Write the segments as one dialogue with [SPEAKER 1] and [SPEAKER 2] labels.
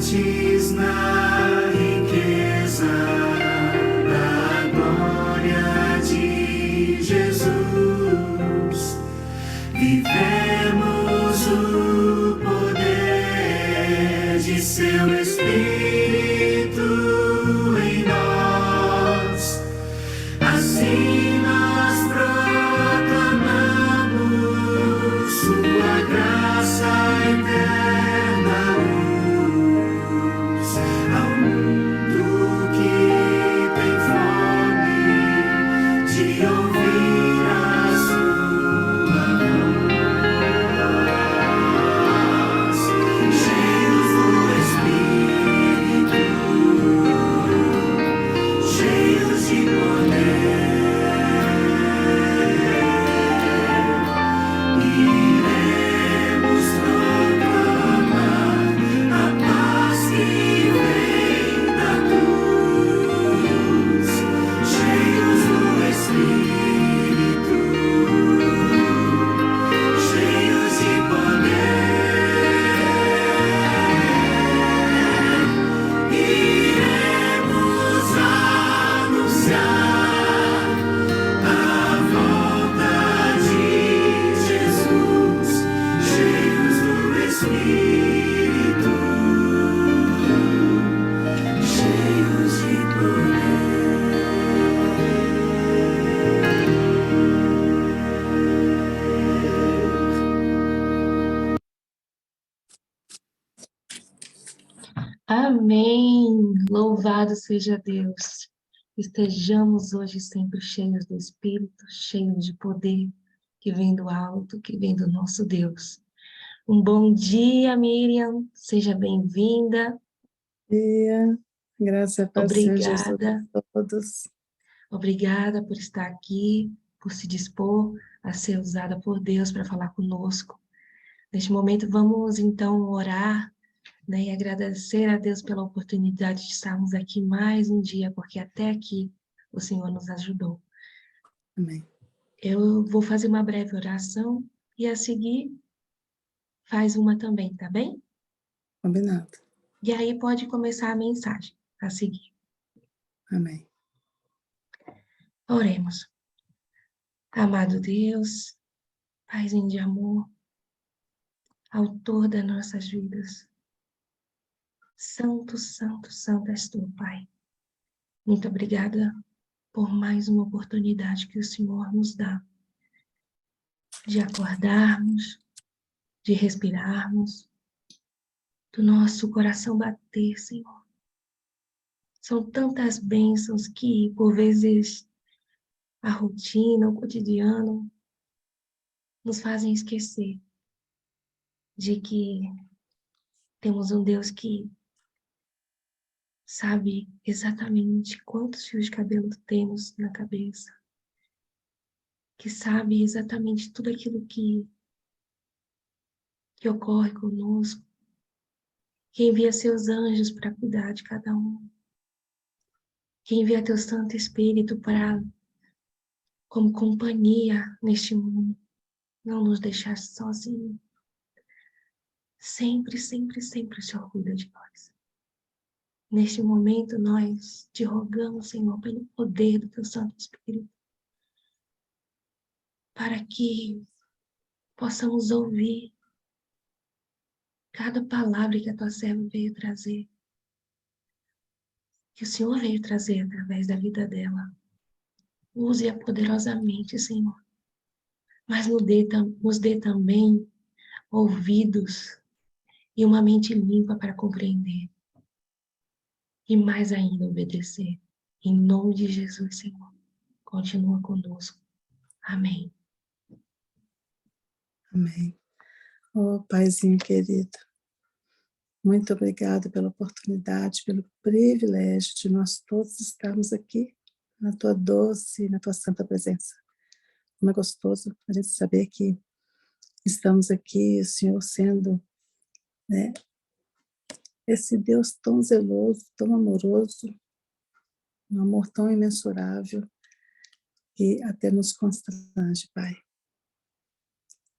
[SPEAKER 1] antes na riqueza da glória de Jesus. Vivemos o poder de seu Espírito em nós. Assim nós proclamamos sua graça eterna luz ao mundo que tem fome de ouvir a sua voz. Cheios do Espírito, cheios de poder, iremos proclamar a paz que vem da cruz. Cheios do Espírito, cheios de poder, iremos anunciar a volta de Jesus. Cheios do Espírito, cheios de poder.
[SPEAKER 2] Amém! Louvado seja Deus! Estejamos hoje sempre cheios do Espírito, cheios de poder, que vem do alto, que vem do nosso Deus. Um bom dia, Miriam, seja bem-vinda.
[SPEAKER 3] Dia, graças a Deus, Senhor Jesus
[SPEAKER 2] Obrigada,
[SPEAKER 3] a todos.
[SPEAKER 2] obrigada por estar aqui, por se dispor a ser usada por Deus para falar conosco. Neste momento, vamos então orar, né, e agradecer a Deus pela oportunidade de estarmos aqui mais um dia, porque até aqui o Senhor nos ajudou.
[SPEAKER 3] Amém.
[SPEAKER 2] Eu vou fazer uma breve oração e a seguir faz uma também, tá bem?
[SPEAKER 3] Combinado.
[SPEAKER 2] E aí pode começar a mensagem a seguir.
[SPEAKER 3] Amém.
[SPEAKER 2] Oremos. Amado Deus, Paizinho de amor, Autor das nossas vidas, Santo, Santo, Santo és tu, Pai. Muito obrigada por mais uma oportunidade que o Senhor nos dá de acordarmos, de respirarmos, do nosso coração bater, Senhor. São tantas bênçãos que, por vezes, a rotina, o cotidiano, nos fazem esquecer de que temos um Deus que sabe exatamente quantos fios de cabelo temos na cabeça, que sabe exatamente tudo aquilo que ocorre conosco, que envia seus anjos para cuidar de cada um, que envia teu Santo Espírito para, como companhia neste mundo, não nos deixar sozinhos. Sempre, sempre, sempre o Senhor cuida de nós. Neste momento, nós te rogamos, Senhor, pelo poder do teu Santo Espírito, para que possamos ouvir cada palavra que a tua serva veio trazer, que o Senhor veio trazer através da vida dela. Use-a poderosamente, Senhor, mas nos dê também ouvidos e uma mente limpa para compreender. E mais ainda obedecer. Em nome de Jesus, Senhor. Continua conosco. Amém.
[SPEAKER 3] Amém. Oh, Paizinho querido, muito obrigada pela oportunidade, pelo privilégio de nós todos estarmos aqui na tua doce e na tua santa presença. Como é gostoso a gente saber que estamos aqui, o Senhor sendo, né, esse Deus tão zeloso, tão amoroso, um amor tão imensurável, que até nos constrange, Pai.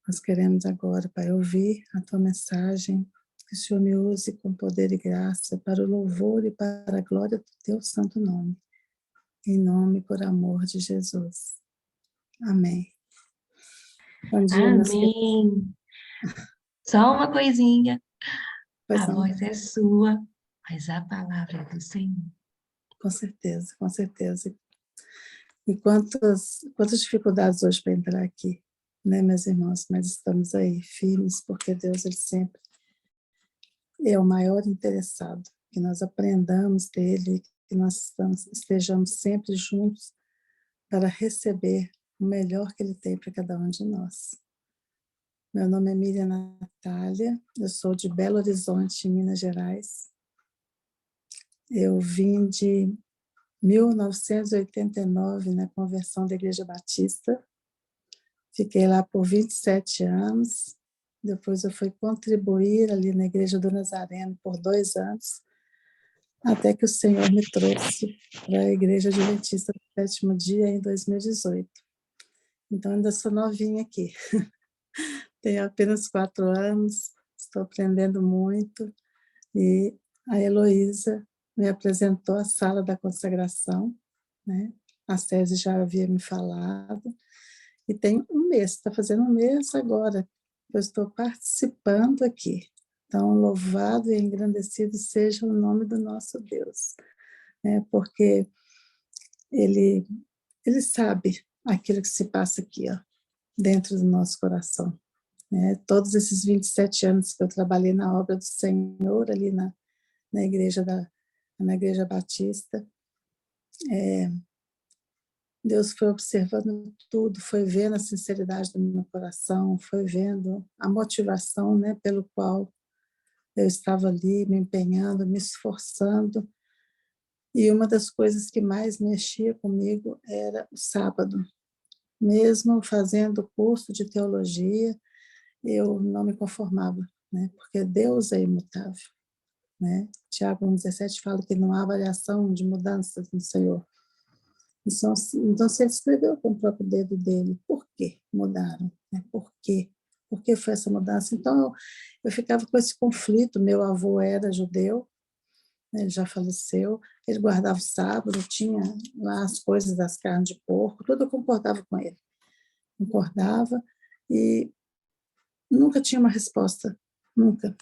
[SPEAKER 3] Nós queremos agora, Pai, ouvir a tua mensagem, que o Senhor me use com poder e graça para o louvor e para a glória do teu santo nome. Em nome e por amor de Jesus. Amém. Bom dia, meus queridos.
[SPEAKER 2] Amém. Só uma coisinha.
[SPEAKER 3] Pois
[SPEAKER 2] A
[SPEAKER 3] não,
[SPEAKER 2] voz é sua, mas a palavra é do Senhor.
[SPEAKER 3] com certeza, com certeza. E quantas dificuldades hoje para entrar aqui, né, meus irmãos? Mas estamos aí, firmes, porque Deus, Ele sempre é o maior interessado, que nós aprendamos dEle, que nós estejamos sempre juntos para receber o melhor que Ele tem para cada um de nós. Meu nome é Miriam Natália, eu sou de Belo Horizonte, Minas Gerais. Eu vim de 1989 na conversão da Igreja Batista. Fiquei lá por 27 anos. Depois eu fui contribuir ali na Igreja do Nazareno por 2 anos, até que o Senhor me trouxe para a Igreja Adventista do Sétimo Dia em 2018. Então ainda sou novinha aqui. Tenho apenas 4 anos, estou aprendendo muito. E a Heloísa me apresentou a sala da consagração, né? A Césia já havia me falado. E tem um mês, está fazendo um mês agora, eu estou participando aqui. Então, louvado e engrandecido seja o nome do nosso Deus, né? Porque Ele sabe aquilo que se passa aqui, ó, dentro do nosso coração. Né? Todos esses 27 anos que eu trabalhei na obra do Senhor, ali na igreja Batista, Deus foi observando tudo, foi vendo a sinceridade do meu coração, foi vendo a motivação, né, pelo qual eu estava ali me empenhando, me esforçando. E uma das coisas que mais mexia comigo era o sábado. Mesmo fazendo o curso de teologia, eu não me conformava, né, porque Deus é imutável. Né? Tiago 1,17 fala que não há variação de mudanças no Senhor. Então, se ele escreveu com o próprio dedo dele, por que mudaram? Né? Por quê? Por que foi essa mudança? Então, eu ficava com esse conflito. Meu avô era judeu, né? Ele já faleceu, ele guardava o sábado, tinha lá as coisas das carnes de porco, tudo eu concordava com ele. Concordava e nunca tinha uma resposta, nunca.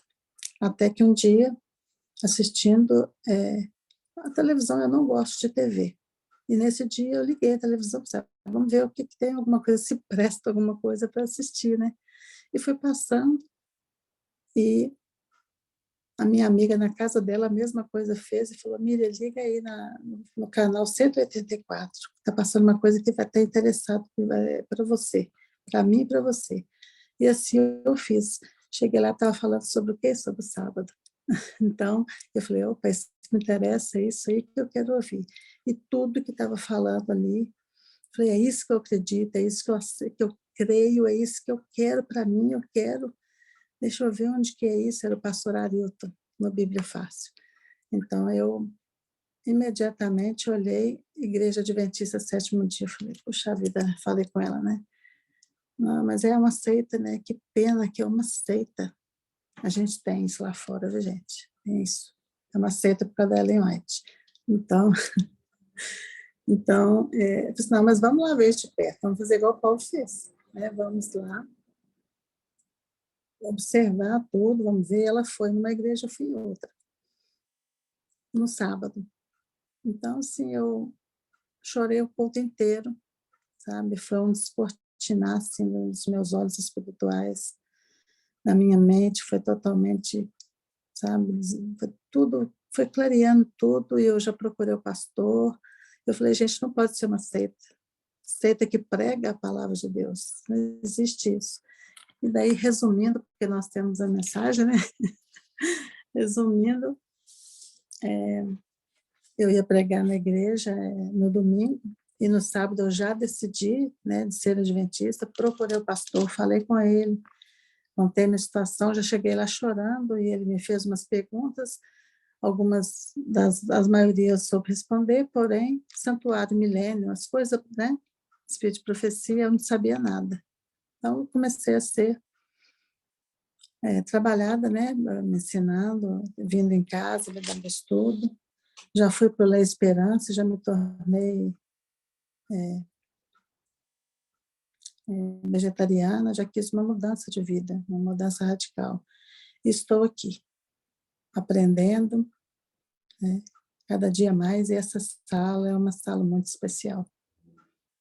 [SPEAKER 3] Até que um dia, assistindo a televisão, eu não gosto de TV. E nesse dia eu liguei a televisão, sabe? Vamos ver o que tem, alguma coisa, se presta alguma coisa para assistir, né? E foi passando, e a minha amiga na casa dela a mesma coisa fez, e falou, Miriam, liga aí no canal 184, está passando uma coisa que vai estar interessado para você, para mim e para você. E assim eu fiz. Cheguei lá, estava falando sobre o quê? Sobre o sábado. Então, eu falei, opa, isso me interessa, é isso aí que eu quero ouvir. E tudo que estava falando ali, falei, é isso que eu acredito, é isso que eu creio, é isso que eu quero para mim, eu quero. Deixa eu ver onde que é isso, era o pastor Arilton, no Bíblia Fácil. Então, eu imediatamente olhei, Igreja Adventista Sétimo Dia, falei, puxa vida, falei com ela, né? Não, mas é uma seita, né? Que pena que é uma seita. A gente tem isso lá fora, viu, gente? Tem isso. É uma seita por causa da Ellen White. Então, eu disse, não, mas vamos lá ver de perto, vamos fazer igual o Paulo fez. Né? Vamos lá, observar tudo, vamos ver. Ela foi numa igreja, eu fui em outra, no sábado. Então, assim, eu chorei o culto inteiro, sabe? Foi um descortinar, assim, nos meus olhos espirituais, na minha mente, foi totalmente, sabe? Foi tudo, foi clareando tudo, e eu já procurei o pastor. Eu falei, gente, não pode ser uma seita. Seita que prega a palavra de Deus. Não existe isso. E daí, resumindo, porque nós temos a mensagem, né? Resumindo, eu ia pregar na igreja no domingo, e no sábado eu já decidi, né, de ser adventista, procurei o pastor, falei com ele, contei minha situação, já cheguei lá chorando, e ele me fez umas perguntas, algumas das maioria eu soube responder, porém, santuário, milênio, as coisas, né, espírito de profecia, eu não sabia nada. Então, eu comecei a ser trabalhada, né, me ensinando, vindo em casa, me dando estudo. Já fui para o Lei Esperança, já me tornei vegetariana, já quis uma mudança de vida, uma mudança radical. Estou aqui, aprendendo, né, cada dia mais, e essa sala é uma sala muito especial.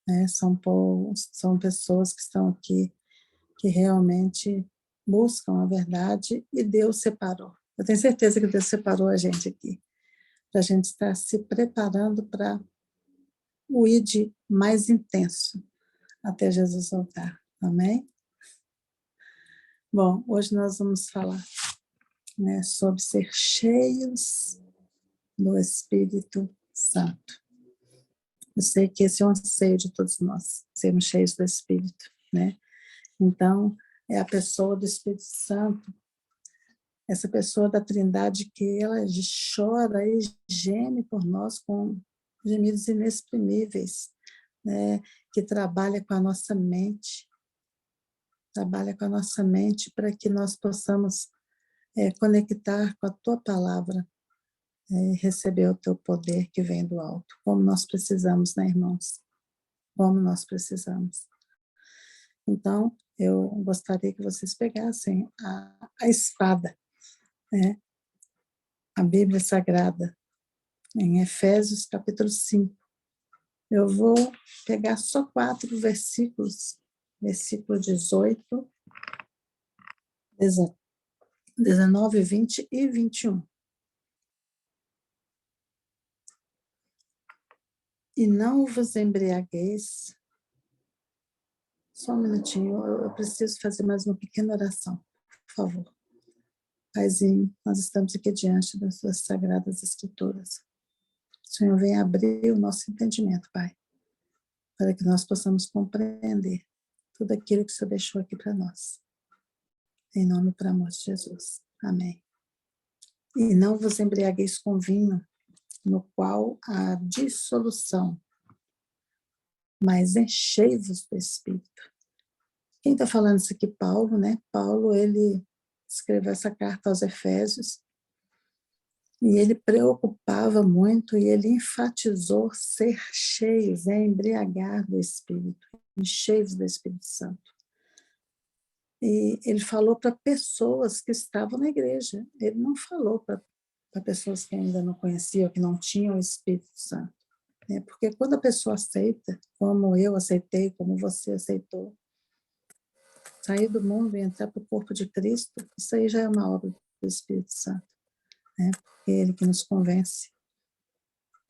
[SPEAKER 3] Né? São pessoas que estão aqui, que realmente buscam a verdade, e Deus separou. Eu tenho certeza que Deus separou a gente aqui, para a gente estar se preparando para o ID mais intenso, até Jesus voltar. Amém? Bom, hoje nós vamos falar, né, sobre ser cheios do Espírito Santo. Eu sei que esse é um anseio de todos nós, sermos cheios do Espírito, né? Então, é a pessoa do Espírito Santo, essa pessoa da Trindade que ela chora e geme por nós com gemidos inexprimíveis, né? Que trabalha com a nossa mente, para que nós possamos conectar com a Tua Palavra, e receber o Teu poder que vem do alto. Como nós precisamos, né, irmãos? Como nós precisamos. Então, eu gostaria que vocês pegassem a espada, né? A Bíblia Sagrada, em Efésios capítulo 5. Eu vou pegar só 4 versículos, versículo 18, 19, 20 e 21. E não vos embriagueis. Só um minutinho, eu preciso fazer mais uma pequena oração, por favor. Paizinho, nós estamos aqui diante das suas sagradas escrituras. O Senhor vem abrir o nosso entendimento, Pai, para que nós possamos compreender tudo aquilo que o Senhor deixou aqui para nós. Em nome e por amor de Jesus. Amém. E não vos embriagueis com vinho, no qual há dissolução, mas enchei-vos do Espírito. Quem está falando isso aqui? Paulo, né? Paulo, ele escreveu essa carta aos Efésios, e ele preocupava muito, e ele enfatizou ser cheios, embriagar do Espírito, cheios do Espírito Santo. E ele falou para pessoas que estavam na igreja, ele não falou para pessoas que ainda não conheciam, que não tinham o Espírito Santo. Né? Porque quando a pessoa aceita, como eu aceitei, como você aceitou, sair do mundo e entrar para o corpo de Cristo, isso aí já é uma obra do Espírito Santo. Né? Porque é Ele que nos convence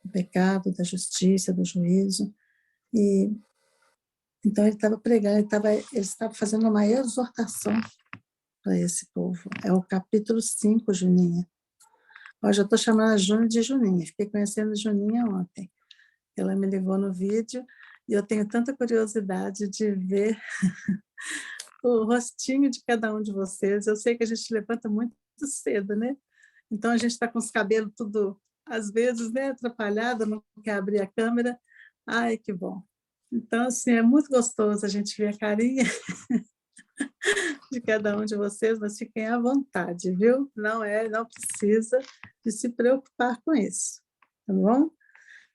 [SPEAKER 3] do pecado, da justiça, do juízo. E então ele estava pregando, ele estava fazendo uma exortação para esse povo. É o capítulo 5, Juninha. Hoje eu estou chamando a Júnia de Juninha, fiquei conhecendo a Juninha ontem. Ela me ligou no vídeo e eu tenho tanta curiosidade de ver o rostinho de cada um de vocês. Eu sei que a gente levanta muito cedo, né? Então a gente está com os cabelos tudo, às vezes, né, atrapalhado, não quer abrir a câmera. Ai, que bom. Então, assim, é muito gostoso a gente ver a carinha de cada um de vocês, mas fiquem à vontade, viu? Não precisa de se preocupar com isso, tá bom?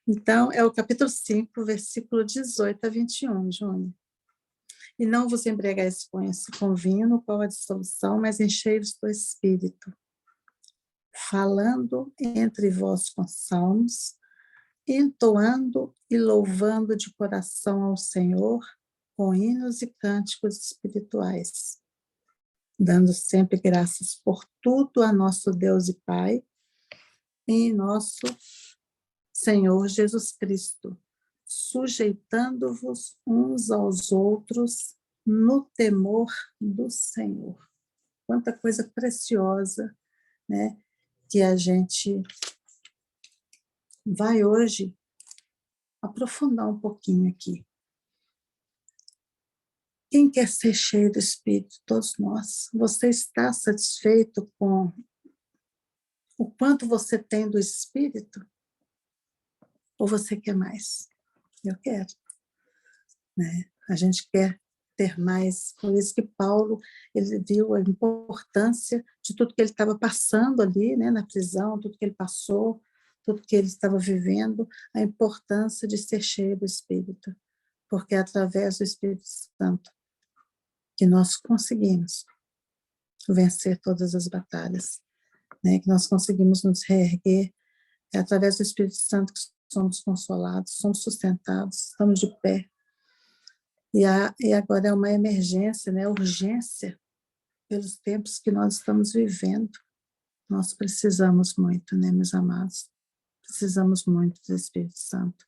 [SPEAKER 3] Então, é o capítulo 5, versículo 18 a 21, Júnior. E não vos embriagueis com vinho, no qual há dissolução, mas enchei-vos do Espírito, falando entre vós com salmos, entoando e louvando de coração ao Senhor, com hinos e cânticos espirituais, dando sempre graças por tudo a nosso Deus e Pai, em nosso Senhor Jesus Cristo, sujeitando-vos uns aos outros no temor do Senhor. Quanta coisa preciosa, né, que a gente vai hoje aprofundar um pouquinho aqui. Quem quer ser cheio do Espírito? Todos nós. Você está satisfeito com o quanto você tem do Espírito? Ou você quer mais? Eu quero. Né? A gente quer ter mais. Por isso que Paulo, ele viu a importância de tudo que ele estava passando ali, né, na prisão, tudo que ele passou, tudo que ele estava vivendo, a importância de ser cheio do Espírito, porque é através do Espírito Santo que nós conseguimos vencer todas as batalhas, né, que nós conseguimos nos reerguer, é através do Espírito Santo que somos consolados, somos sustentados, estamos de pé. E agora é uma emergência, né, urgência, pelos tempos que nós estamos vivendo. Nós precisamos muito, né, meus amados? Precisamos muito do Espírito Santo.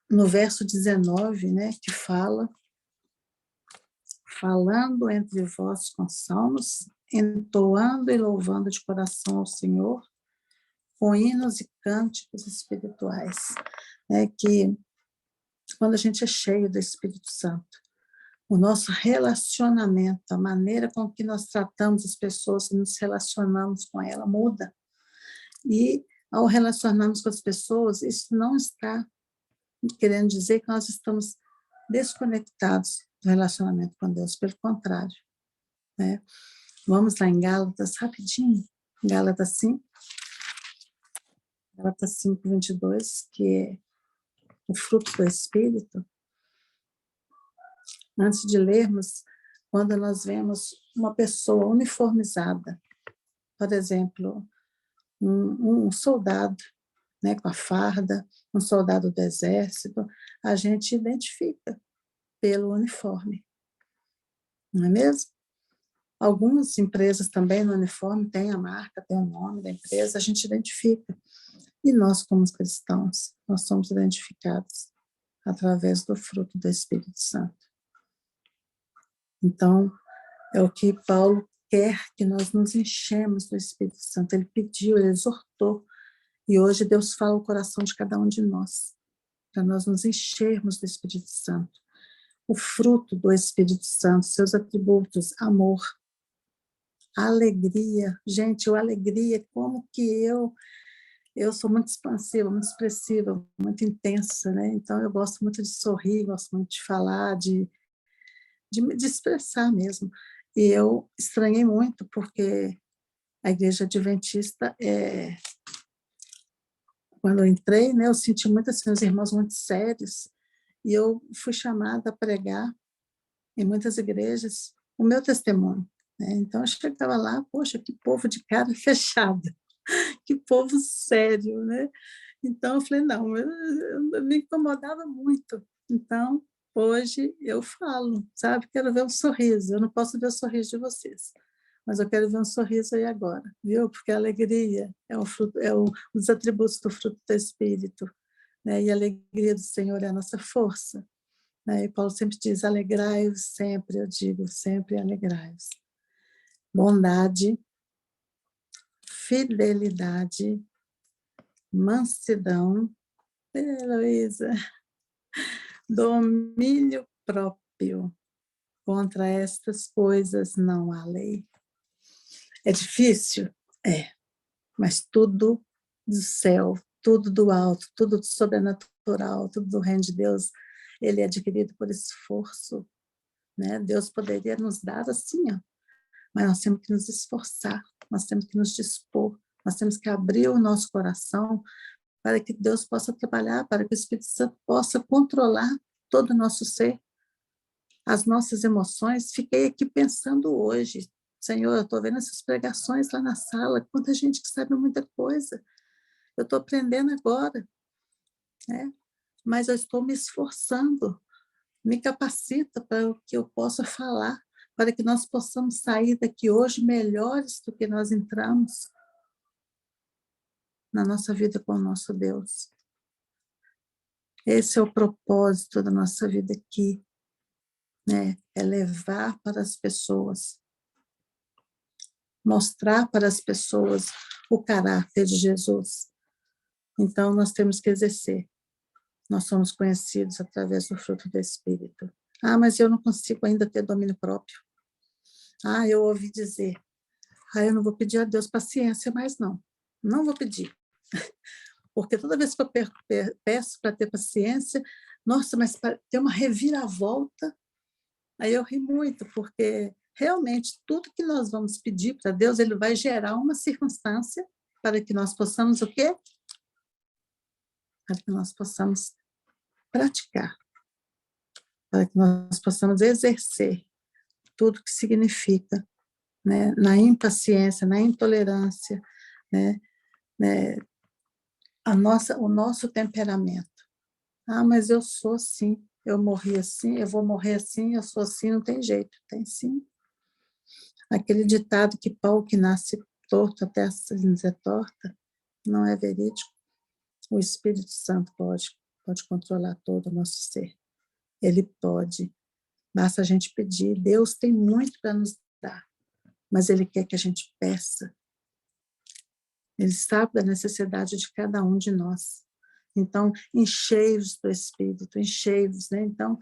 [SPEAKER 3] No verso 19, né, que fala, falando entre vós com salmos, entoando e louvando de coração ao Senhor, com hinos e cânticos espirituais, né, que quando a gente é cheio do Espírito Santo, o nosso relacionamento, a maneira com que nós tratamos as pessoas, nos relacionamos com ela, muda. E ao relacionarmos com as pessoas, isso não está querendo dizer que nós estamos desconectados do relacionamento com Deus, pelo contrário, né? Vamos lá em Gálatas, rapidinho, Gálatas 5, 22, que é o fruto do Espírito. Antes de lermos, quando nós vemos uma pessoa uniformizada, por exemplo, um soldado, né, com a farda, um soldado do exército, a gente identifica pelo uniforme, não é mesmo? Algumas empresas também no uniforme têm a marca, tem o nome da empresa, a gente identifica. E nós, como cristãos, nós somos identificados através do fruto do Espírito Santo. Então, é o que Paulo quer, que nós nos enchemos do Espírito Santo. Ele pediu, ele exortou, e hoje Deus fala o coração de cada um de nós, para nós nos enchermos do Espírito Santo. O fruto do Espírito Santo, seus atributos, amor, alegria. Gente, a alegria, como que eu sou muito expansiva, muito expressiva, muito intensa, né? Então eu gosto muito de sorrir, gosto muito de falar, de expressar mesmo. E eu estranhei muito, porque a igreja adventista, quando eu entrei, né, eu senti muito assim, os irmãos muito sérios, e eu fui chamada a pregar em muitas igrejas o meu testemunho, né? Então eu chegava lá, poxa, que povo de cara fechada, que povo sério, né? Então eu falei, não, eu me incomodava muito. Então, hoje eu falo, sabe? Quero ver um sorriso. Eu não posso ver o sorriso de vocês, mas eu quero ver um sorriso aí agora, viu? Porque a alegria é os atributos do fruto do Espírito, né? E a alegria do Senhor é a nossa força, né? E Paulo sempre diz, alegrai-vos sempre, eu digo, sempre alegrai-vos. Bondade, fidelidade, mansidão, Heloísa, domínio próprio. Contra estas coisas não há lei. É difícil? É, mas tudo do céu, tudo do alto, tudo do sobrenatural, tudo do reino de Deus, ele é adquirido por esforço, né? Deus poderia nos dar assim, ó, mas nós temos que nos esforçar, nós temos que nos dispor, nós temos que abrir o nosso coração para que Deus possa trabalhar, para que o Espírito Santo possa controlar todo o nosso ser, as nossas emoções. Fiquei aqui pensando hoje, Senhor, eu estou vendo essas pregações lá na sala, quanta gente que sabe muita coisa, eu estou aprendendo agora, né? Mas eu estou me esforçando, me capacita para que eu possa falar, para que nós possamos sair daqui hoje melhores do que nós entramos na nossa vida com o nosso Deus. Esse é o propósito da nossa vida aqui, né? É levar para as pessoas, mostrar para as pessoas o caráter de Jesus. Então, nós temos que exercer. Nós somos conhecidos através do fruto do Espírito. Ah, mas eu não consigo ainda ter domínio próprio. Ah, eu ouvi dizer. Ah, eu não vou pedir a Deus paciência mais não. Não vou pedir. Porque toda vez que eu peço para ter paciência, Nossa, mas tem uma reviravolta. Aí eu ri muito, porque realmente tudo que nós vamos pedir para Deus, ele vai gerar uma circunstância para que nós possamos o quê? Para que nós possamos praticar, para que nós possamos exercer tudo que significa, né, na impaciência, na intolerância, né, o nosso temperamento. Ah, mas eu sou assim, eu morri assim, eu vou morrer assim, eu sou assim, não tem jeito. Tem sim. Aquele ditado que pau que nasce torto até a cinza é torta, não é verídico. O Espírito Santo pode controlar todo o nosso ser. Ele pode. Basta a gente pedir. Deus tem muito para nos dar, mas Ele quer que a gente peça. Ele sabe da necessidade de cada um de nós. Então, enchei-vos do Espírito, enchei-vos, né? Então,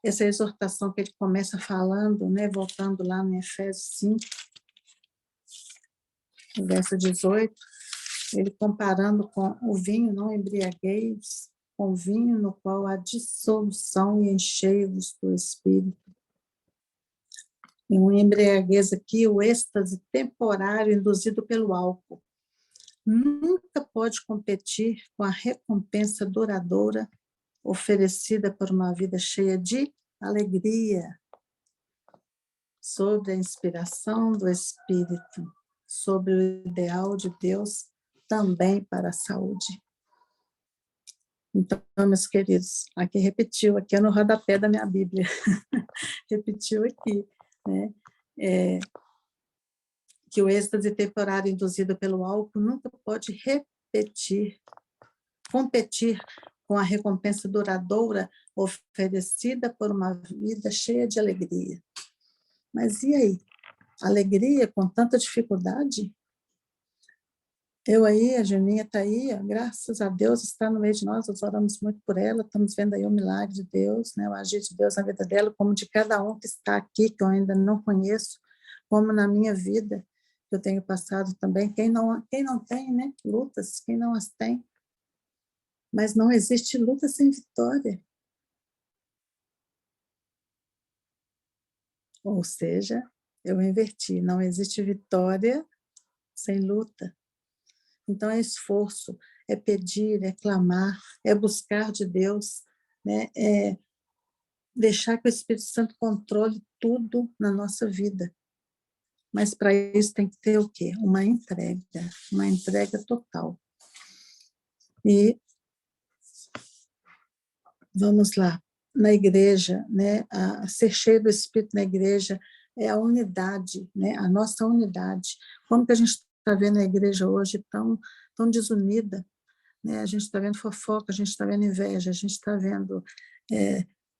[SPEAKER 3] essa exortação que ele começa falando, né? Voltando lá no Efésios 5, no verso 18, ele comparando com o vinho, não embriagueis, com o vinho no qual há dissolução, e enchei-vos do Espírito. E uma embriaguez aqui, o êxtase temporário induzido pelo álcool, nunca pode competir com a recompensa duradoura oferecida por uma vida cheia de alegria, sob a inspiração do Espírito, sobre o ideal de Deus também para a saúde. Então, meus queridos, aqui repetiu, aqui é no rodapé da minha Bíblia, repetiu aqui, né? Que o êxtase temporário induzido pelo álcool nunca pode competir com a recompensa duradoura oferecida por uma vida cheia de alegria. Mas e aí? Alegria com tanta dificuldade? Eu aí, a Janinha está aí, graças a Deus está no meio de nós, nós oramos muito por ela, estamos vendo aí o milagre de Deus, né, o agir de Deus na vida dela, como de cada um que está aqui, que eu ainda não conheço, como na minha vida, que eu tenho passado também. Quem não tem, né, lutas, quem não as tem. Mas não existe luta sem vitória. Ou seja, eu inverti, não existe vitória sem luta. Então, é esforço, é pedir, é clamar, é buscar de Deus, né? É deixar que o Espírito Santo controle tudo na nossa vida. Mas para isso tem que ter o quê? Uma entrega total. E vamos lá, na igreja, né? Ser cheio do Espírito na igreja é a unidade, né? A nossa unidade. Como que a gente está vendo a igreja hoje tão desunida, né? A gente está vendo fofoca, a gente está vendo inveja, a gente está vendo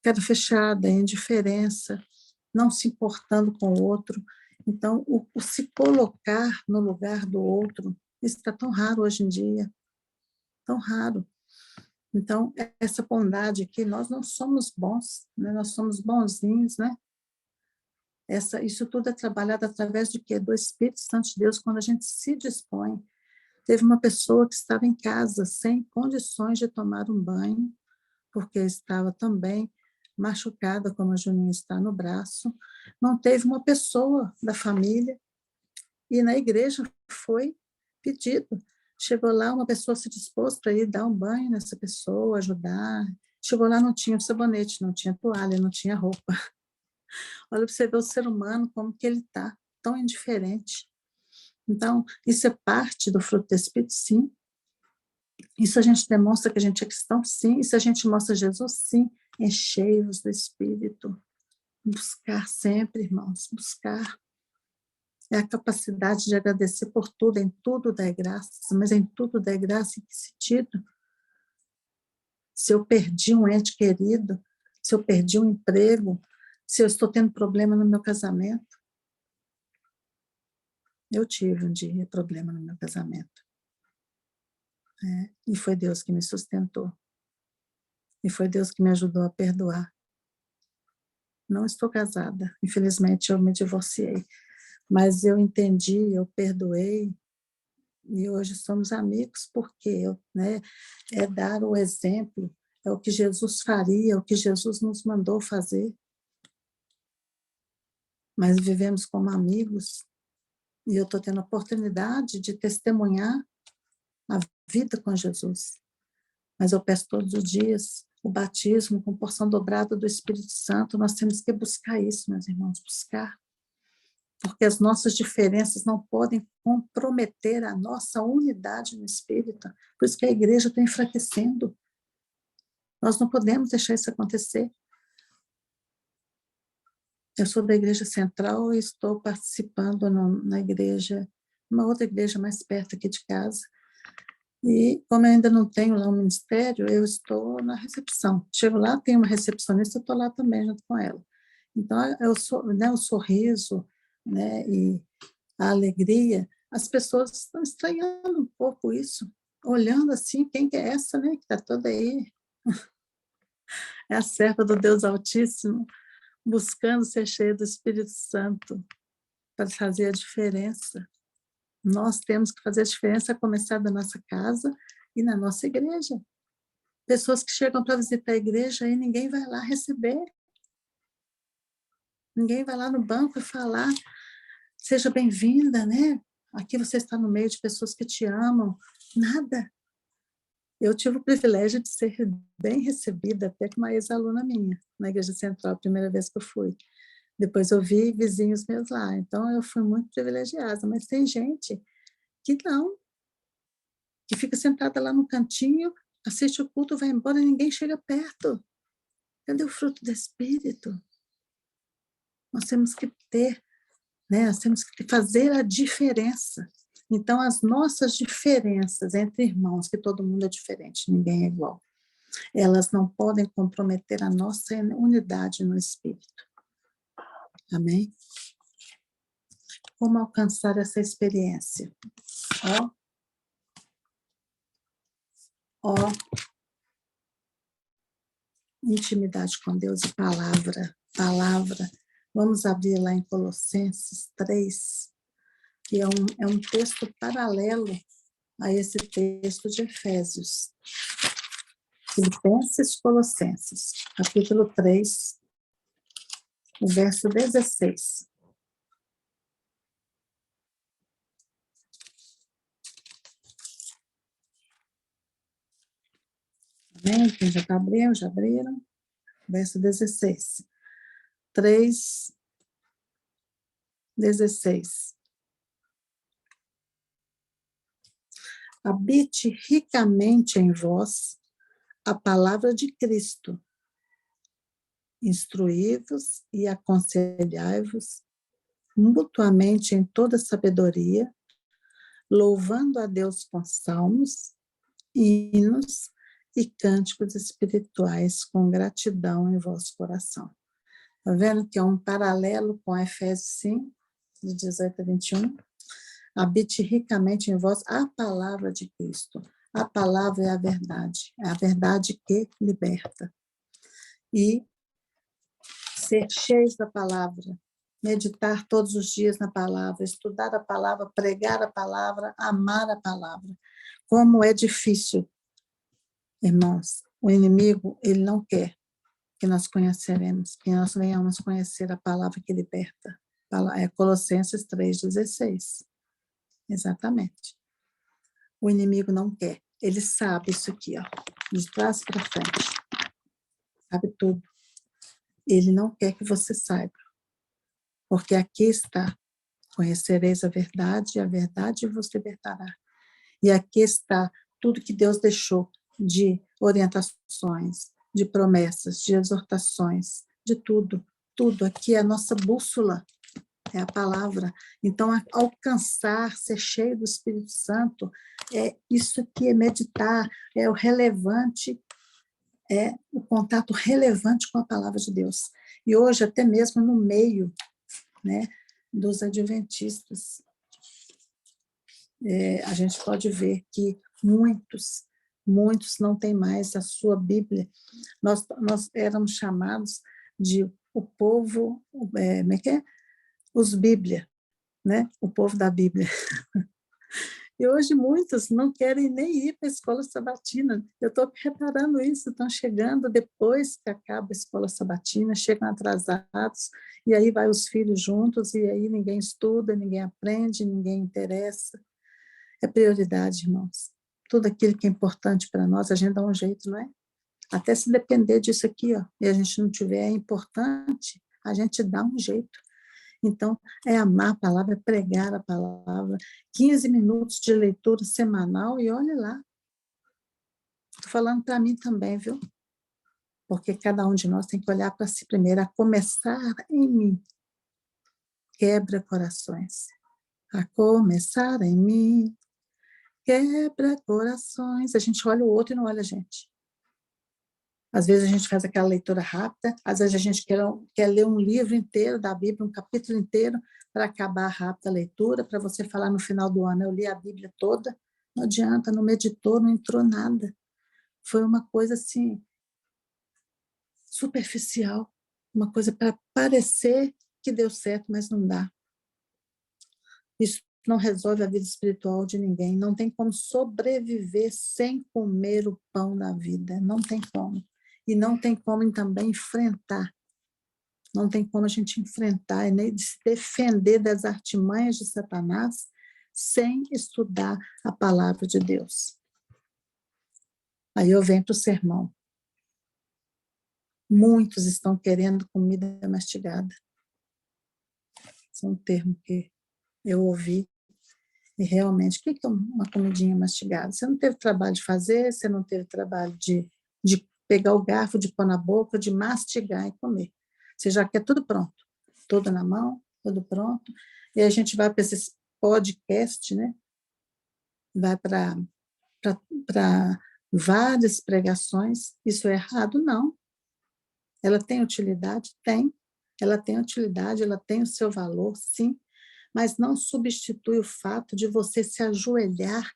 [SPEAKER 3] cara fechada, indiferença, não se importando com o outro. Então, o se colocar no lugar do outro, isso está tão raro hoje em dia, tão raro. Então, essa bondade aqui, nós não somos bons, né? Nós somos bonzinhos, né? Isso tudo é trabalhado através de quê? Do Espírito Santo de Deus, quando a gente se dispõe. Teve uma pessoa que estava em casa sem condições de tomar um banho, porque estava também machucada, como a Juninha está no braço. Não teve uma pessoa da família, e na igreja foi pedido. Chegou lá, uma pessoa se dispôs para ir dar um banho nessa pessoa, ajudar. Chegou lá, não tinha sabonete, não tinha toalha, não tinha roupa. Olha para você ver o ser humano, como que ele está, tão indiferente. Então, isso é parte do fruto do Espírito, sim. Isso a gente demonstra que a gente é cristão, sim. Isso a gente mostra Jesus, sim. Enchei-vos do Espírito. Buscar sempre, irmãos, buscar. É a capacidade de agradecer por tudo, em tudo dar graças, mas em tudo dar graça em que sentido? Se eu perdi um ente querido, se eu perdi um emprego, se eu estou tendo problema no meu casamento. Eu tive um dia problema no meu casamento. E foi Deus que me sustentou. E foi Deus que me ajudou a perdoar. Não estou casada, infelizmente eu me divorciei. Mas eu entendi, eu perdoei, e hoje somos amigos, porque né, é dar o exemplo, é o que Jesus faria, é o que Jesus nos mandou fazer. Mas vivemos como amigos, e eu estou tendo a oportunidade de testemunhar a vida com Jesus. Mas eu peço todos os dias o batismo com porção dobrada do Espírito Santo. Nós temos que buscar isso, meus irmãos, buscar. Porque as nossas diferenças não podem comprometer a nossa unidade no Espírito. Por isso que a igreja está enfraquecendo. Nós não podemos deixar isso acontecer. Eu sou da Igreja Central e estou participando na igreja, uma outra igreja mais perto aqui de casa. E como eu ainda não tenho lá um ministério, eu estou na recepção. Chego lá, tem uma recepcionista, eu estou lá também junto com ela. Então, o sorriso, né, e a alegria, as pessoas estão estranhando um pouco isso, olhando assim, quem que é essa, né, que está toda aí? É a serva do Deus Altíssimo, buscando ser cheia do Espírito Santo para fazer a diferença. Nós temos que fazer a diferença, a começar da nossa casa e na nossa igreja. Pessoas que chegam para visitar a igreja e ninguém vai lá receber. Ninguém vai lá no banco e falar, seja bem-vinda, né? Aqui você está no meio de pessoas que te amam. Nada. Eu tive o privilégio de ser bem recebida até com uma ex-aluna minha, na Igreja Central, a primeira vez que eu fui. Depois eu vi vizinhos meus lá, então eu fui muito privilegiada, mas tem gente que não, que fica sentada lá no cantinho, assiste o culto, vai embora e ninguém chega perto. Cadê o fruto do Espírito? Nós temos que ter, né? Nós temos que fazer a diferença. Então, as nossas diferenças entre irmãos, que todo mundo é diferente, ninguém é igual, elas não podem comprometer a nossa unidade no Espírito. Amém? Como alcançar essa experiência? Ó, intimidade com Deus e palavra. Vamos abrir lá em Colossenses 3, que é um texto paralelo a esse texto de Efésios. Filipenses, Colossenses, capítulo 3, o verso 16. Amém? Quem já abriu, já abriram? Verso 16. 3, 16. Habite ricamente em vós a palavra de Cristo. Instruí-vos e aconselhai-vos mutuamente em toda sabedoria, louvando a Deus com salmos, hinos e cânticos espirituais com gratidão em vosso coração. Está vendo que é um paralelo com Efésios 5, de 18 a 21? Habite ricamente em vós a palavra de Cristo. A palavra é a verdade que liberta. E ser cheios da palavra, meditar todos os dias na palavra, estudar a palavra, pregar a palavra, amar a palavra. Como é difícil, irmãos. O inimigo, ele não quer que nós venhamos conhecer a palavra que liberta. É Colossenses 3,16. Exatamente. O inimigo não quer. Ele sabe isso aqui, ó, de trás para frente. Sabe tudo. Ele não quer que você saiba. Porque aqui está, conhecereis a verdade vos libertará. E aqui está tudo que Deus deixou de orientações, de promessas, de exortações, de tudo. Tudo aqui é a nossa bússola, é a palavra. Então, alcançar, ser cheio do Espírito Santo, é isso aqui, é meditar, é o relevante, é o contato relevante com a palavra de Deus. E hoje, até mesmo no meio, né, dos adventistas, a gente pode ver que muitos não têm mais a sua Bíblia. Nós éramos chamados de o povo, como é que é? Os Bíblia, né? O povo da Bíblia. E hoje muitos não querem nem ir para a escola sabatina. Eu estou reparando isso, estão chegando depois que acaba a escola sabatina, chegam atrasados, e aí vai os filhos juntos, e aí ninguém estuda, ninguém aprende, ninguém interessa. É prioridade, irmãos. Tudo aquilo que é importante para nós, a gente dá um jeito, não é? Até se depender disso aqui, ó, e a gente não tiver é importante, a gente dá um jeito. Então, é amar a palavra, é pregar a palavra, 15 minutos de leitura semanal, e olhe lá. Estou falando para mim também, viu? Porque cada um de nós tem que olhar para si primeiro, a começar em mim. Quebra corações. A começar em mim. Quebra corações. A gente olha o outro e não olha a gente. Às vezes a gente faz aquela leitura rápida, às vezes a gente quer ler um livro inteiro da Bíblia, um capítulo inteiro, para acabar rápido a leitura, para você falar no final do ano, eu li a Bíblia toda. Não adianta, não meditou, não entrou nada. Foi uma coisa assim, superficial, uma coisa para parecer que deu certo, mas não dá. Isso não resolve a vida espiritual de ninguém, não tem como sobreviver sem comer o pão da vida, não tem como. E não tem como também enfrentar. Não tem como a gente enfrentar e nem se defender das artimanhas de Satanás sem estudar a palavra de Deus. Aí eu venho para o sermão. Muitos estão querendo comida mastigada. Esse é um termo que eu ouvi. E realmente, o que é uma comidinha mastigada? Você não teve trabalho de fazer, você não teve trabalho de pegar o garfo, de pôr na boca, de mastigar e comer. Você já quer tudo pronto, tudo na mão, tudo pronto. E a gente vai para esses podcasts, né? Vai para várias pregações. Isso é errado? Não. Ela tem utilidade? Tem. Ela tem utilidade, ela tem o seu valor, sim. Mas não substitui o fato de você se ajoelhar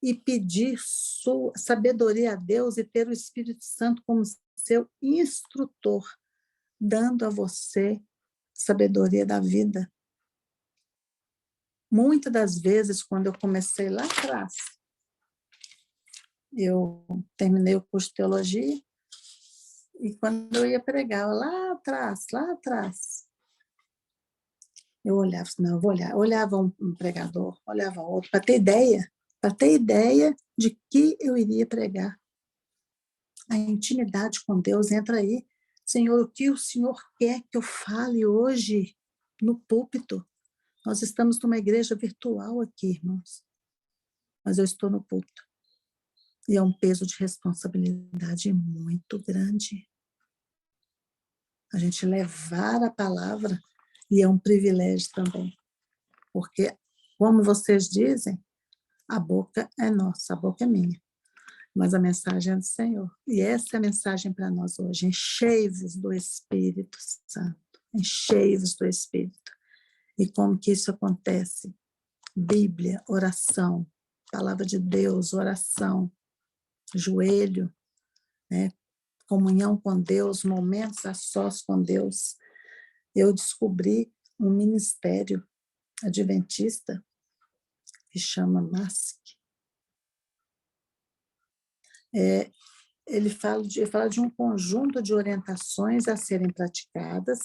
[SPEAKER 3] e pedir sua sabedoria a Deus e ter o Espírito Santo como seu instrutor, dando a você sabedoria da vida. Muitas das vezes, quando eu comecei lá atrás, eu terminei o curso de teologia, e quando eu ia pregar lá atrás, eu olhava, não, eu vou olhar. Olhava um pregador, olhava outro, para ter ideia de que eu iria pregar. A intimidade com Deus entra aí. Senhor, o que o Senhor quer que eu fale hoje no púlpito? Nós estamos numa igreja virtual aqui, irmãos, mas eu estou no púlpito. E é um peso de responsabilidade muito grande. A gente levar a palavra, e é um privilégio também, porque, como vocês dizem, a boca é nossa, a boca é minha, mas a mensagem é do Senhor. E essa é a mensagem para nós hoje. Enchei-vos do Espírito Santo. Enchei-vos do Espírito. E como que isso acontece? Bíblia, oração, palavra de Deus, oração, joelho, né? Comunhão com Deus, momentos a sós com Deus. Eu descobri um ministério adventista que chama MASC. Ele fala de um conjunto de orientações a serem praticadas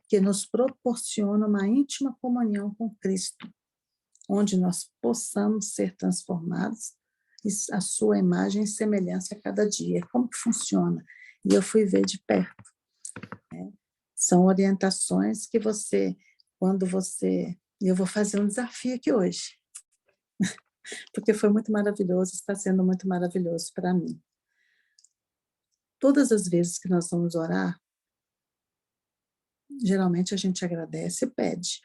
[SPEAKER 3] que nos proporciona uma íntima comunhão com Cristo, onde nós possamos ser transformados à sua imagem e semelhança a cada dia. Como que funciona? E eu fui ver de perto. Né? São orientações que e eu vou fazer um desafio aqui hoje, porque foi muito maravilhoso, está sendo muito maravilhoso para mim. Todas as vezes que nós vamos orar, geralmente a gente agradece e pede,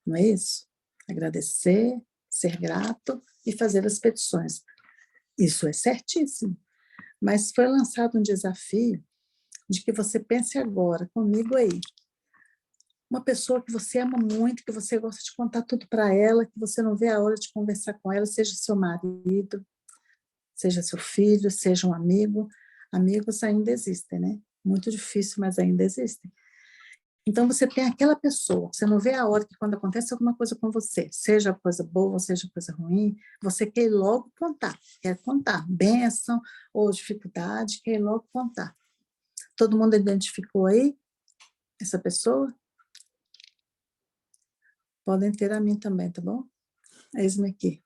[SPEAKER 3] não é isso? Agradecer, ser grato e fazer as petições. Isso é certíssimo. Mas foi lançado um desafio de que você pense agora, comigo aí, uma pessoa que você ama muito, que você gosta de contar tudo para ela, que você não vê a hora de conversar com ela, seja seu marido, seja seu filho, seja um amigo. Amigos ainda existem, né? Muito difícil, mas ainda existem. Então, você tem aquela pessoa, você não vê a hora que quando acontece alguma coisa com você, seja coisa boa, seja coisa ruim, você quer logo quer contar, bênção ou dificuldade, quer logo contar. Todo mundo identificou aí essa pessoa? Podem ter a mim também, tá bom? Eis-me aqui.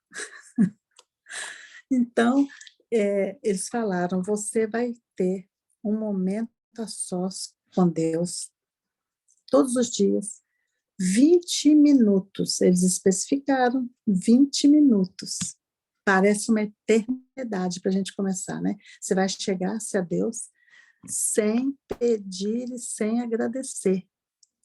[SPEAKER 3] Então, eles falaram, você vai ter um momento a sós com Deus, todos os dias, 20 minutos, eles especificaram 20 minutos. Parece uma eternidade para a gente começar, né? Você vai chegar-se a Deus sem pedir e sem agradecer.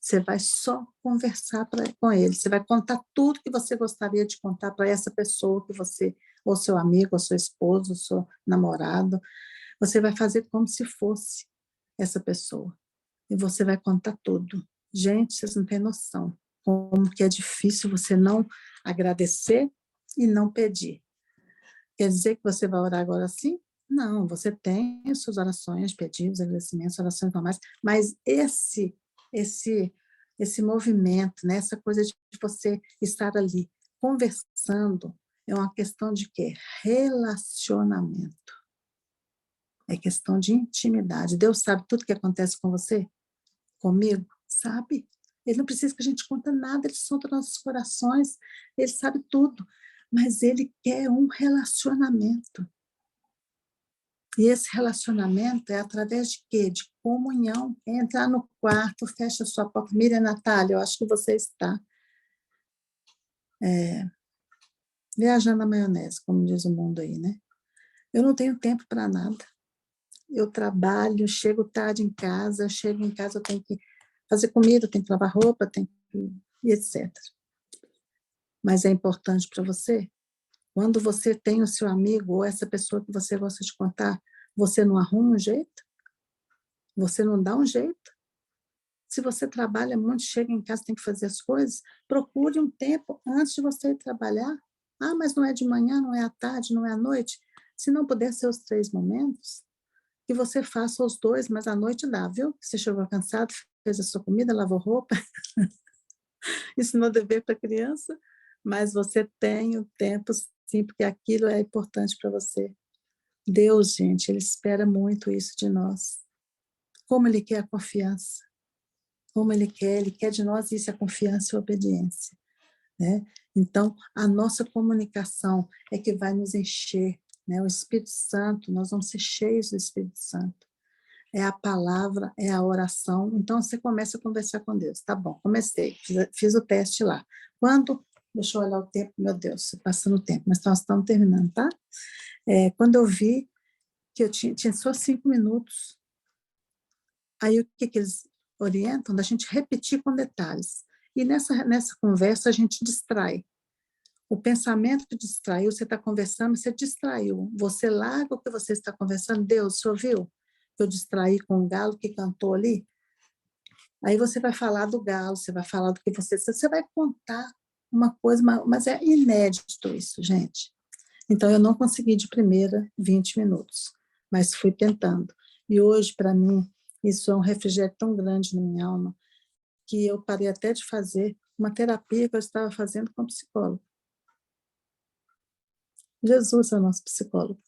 [SPEAKER 3] Você vai só conversar com ele. Você vai contar tudo que você gostaria de contar para essa pessoa que você, ou seu amigo, ou seu esposo, ou seu namorado. Você vai fazer como se fosse essa pessoa. E você vai contar tudo. Gente, vocês não têm noção como que é difícil você não agradecer e não pedir. Quer dizer que você vai orar agora assim? Não, você tem as suas orações, pedidos, agradecimentos, orações normais, mas esse movimento, né, essa coisa de você estar ali conversando, é uma questão de quê? Relacionamento. É questão de intimidade. Deus sabe tudo que acontece com você? Comigo? Sabe? Ele não precisa que a gente conte nada, ele sonda nossos corações, ele sabe tudo, mas ele quer um relacionamento. E esse relacionamento é através de quê? De comunhão. É entrar no quarto, fecha a sua porta. Miriam, Natália, eu acho que você está viajando na maionese, como diz o mundo aí, né? Eu não tenho tempo para nada. Eu trabalho, chego tarde em casa, eu tenho que fazer comida, eu tenho que lavar roupa, e etc. Mas é importante para você? Quando você tem o seu amigo ou essa pessoa que você gosta de contar, você não arruma um jeito? Você não dá um jeito? Se você trabalha muito, chega em casa, tem que fazer as coisas, procure um tempo antes de você ir trabalhar. Ah, mas não é de manhã, não é à tarde, não é à noite. Se não puder ser os 3 momentos, que você faça os 2, mas à noite dá, viu? Você chegou cansado, fez a sua comida, lavou roupa, ensinou dever para a criança, mas você tem o tempo sim, porque aquilo é importante para você. Deus, gente, Ele espera muito isso de nós. Como Ele quer a confiança. Como Ele quer de nós isso, a confiança e a obediência. Né? Então, a nossa comunicação é que vai nos encher, né? O Espírito Santo, nós vamos ser cheios do Espírito Santo. É a palavra, é a oração. Então, você começa a conversar com Deus. Tá bom, comecei, fiz o teste lá. Quando, deixa eu olhar o tempo, meu Deus, passando o tempo, mas nós estamos terminando, tá? Quando eu vi que eu tinha só 5 minutos, aí o que eles orientam? Da gente repetir com detalhes. E nessa conversa a gente distrai. O pensamento que distraiu, você está conversando, você distraiu. Você larga o que você está conversando. Deus, você ouviu? Eu distraí com o galo que cantou ali. Aí você vai falar do galo, você vai falar do que você vai contar uma coisa, mas é inédito isso, gente. Então, eu não consegui de primeira 20 minutos, mas fui tentando. E hoje, para mim, isso é um refrigério tão grande na minha alma, que eu parei até de fazer uma terapia que eu estava fazendo com psicólogo. Jesus é o nosso psicólogo.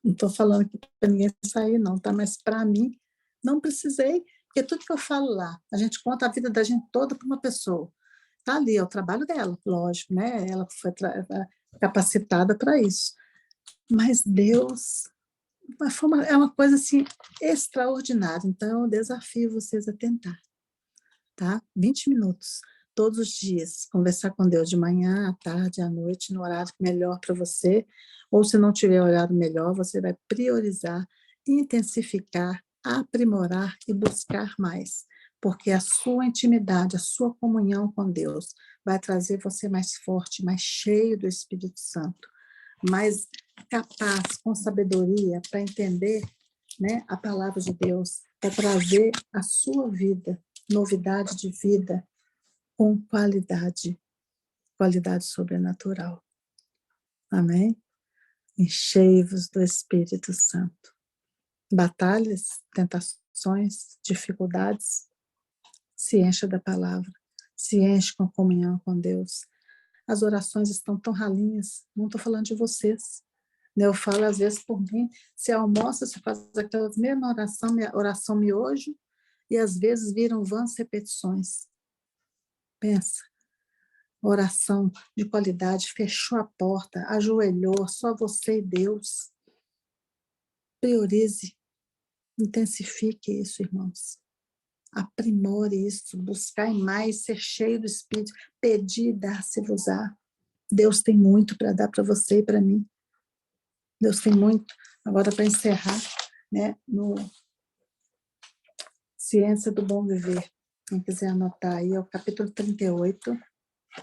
[SPEAKER 3] Não estou falando aqui para ninguém sair, não, tá? Mas para mim, não precisei, porque tudo que eu falo lá, a gente conta a vida da gente toda para uma pessoa. Está ali, é o trabalho dela, lógico, né? Ela foi capacitada para isso. Mas Deus é uma coisa assim extraordinária. Então, eu desafio vocês a tentar, tá? 20 minutos, todos os dias, conversar com Deus de manhã, à tarde, à noite, no horário melhor para você, ou se não tiver horário melhor, você vai priorizar, intensificar, aprimorar e buscar mais, porque a sua intimidade, a sua comunhão com Deus vai trazer você mais forte, mais cheio do Espírito Santo, mais capaz, com sabedoria, para entender, né, a palavra de Deus, para trazer a sua vida, novidade de vida, com qualidade sobrenatural. Amém? Enchei-vos do Espírito Santo. Batalhas, tentações, dificuldades, Se encha da palavra, se enche com a comunhão com Deus. As orações estão tão ralinhas, não estou falando de vocês. Eu falo às vezes por mim, você almoça, você faz aquela mesma oração miojo, e às vezes viram vãs repetições. Pensa, oração de qualidade, fechou a porta, ajoelhou, só você e Deus. Priorize, intensifique isso, irmãos. Aprimore isso, buscar mais, ser cheio do Espírito, pedir e dar-se-vos-á. Deus tem muito para dar para você e para mim. Deus tem muito. Agora, para encerrar, né, no Ciência do Bom Viver, quem quiser anotar aí, é o capítulo 38,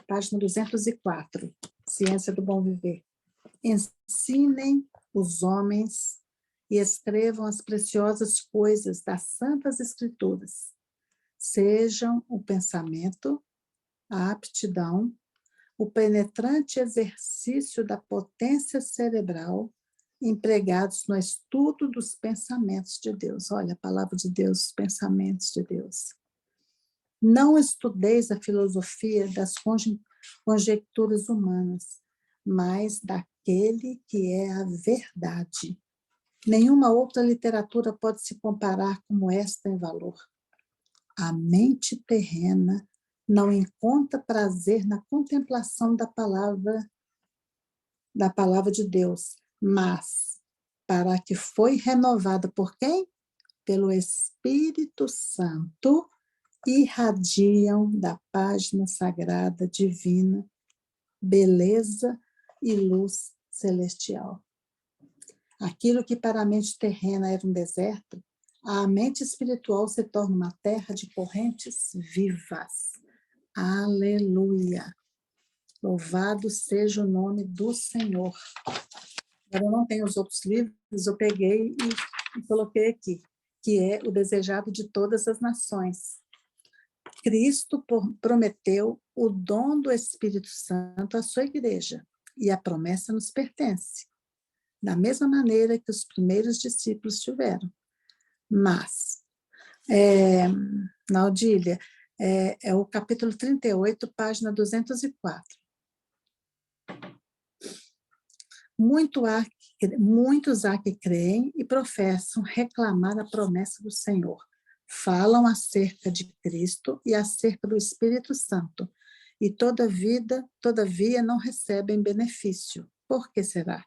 [SPEAKER 3] página 204, Ciência do Bom Viver. Ensinem os homens e escrevam as preciosas coisas das Santas Escrituras, sejam o pensamento, a aptidão, o penetrante exercício da potência cerebral, empregados no estudo dos pensamentos de Deus. Olha, a palavra de Deus, os pensamentos de Deus. Não estudeis a filosofia das conjecturas humanas, mas daquele que é a verdade. Nenhuma outra literatura pode se comparar como esta em valor. A mente terrena não encontra prazer na contemplação da palavra de Deus, mas para que foi renovada por quem? Pelo Espírito Santo, irradiam da página sagrada, divina, beleza e luz celestial. Aquilo que para a mente terrena era um deserto, a mente espiritual se torna uma terra de correntes vivas. Aleluia! Louvado seja o nome do Senhor. Agora, eu não tenho os outros livros, eu peguei e coloquei aqui, que é o desejado de todas as nações. Cristo prometeu o dom do Espírito Santo à sua igreja, e a promessa nos pertence, da mesma maneira que os primeiros discípulos tiveram. Mas, Naudília, é o capítulo 38, página 204. Muitos há que creem e professam reclamar a promessa do Senhor. Falam acerca de Cristo e acerca do Espírito Santo, e todavia não recebem benefício. Por que será?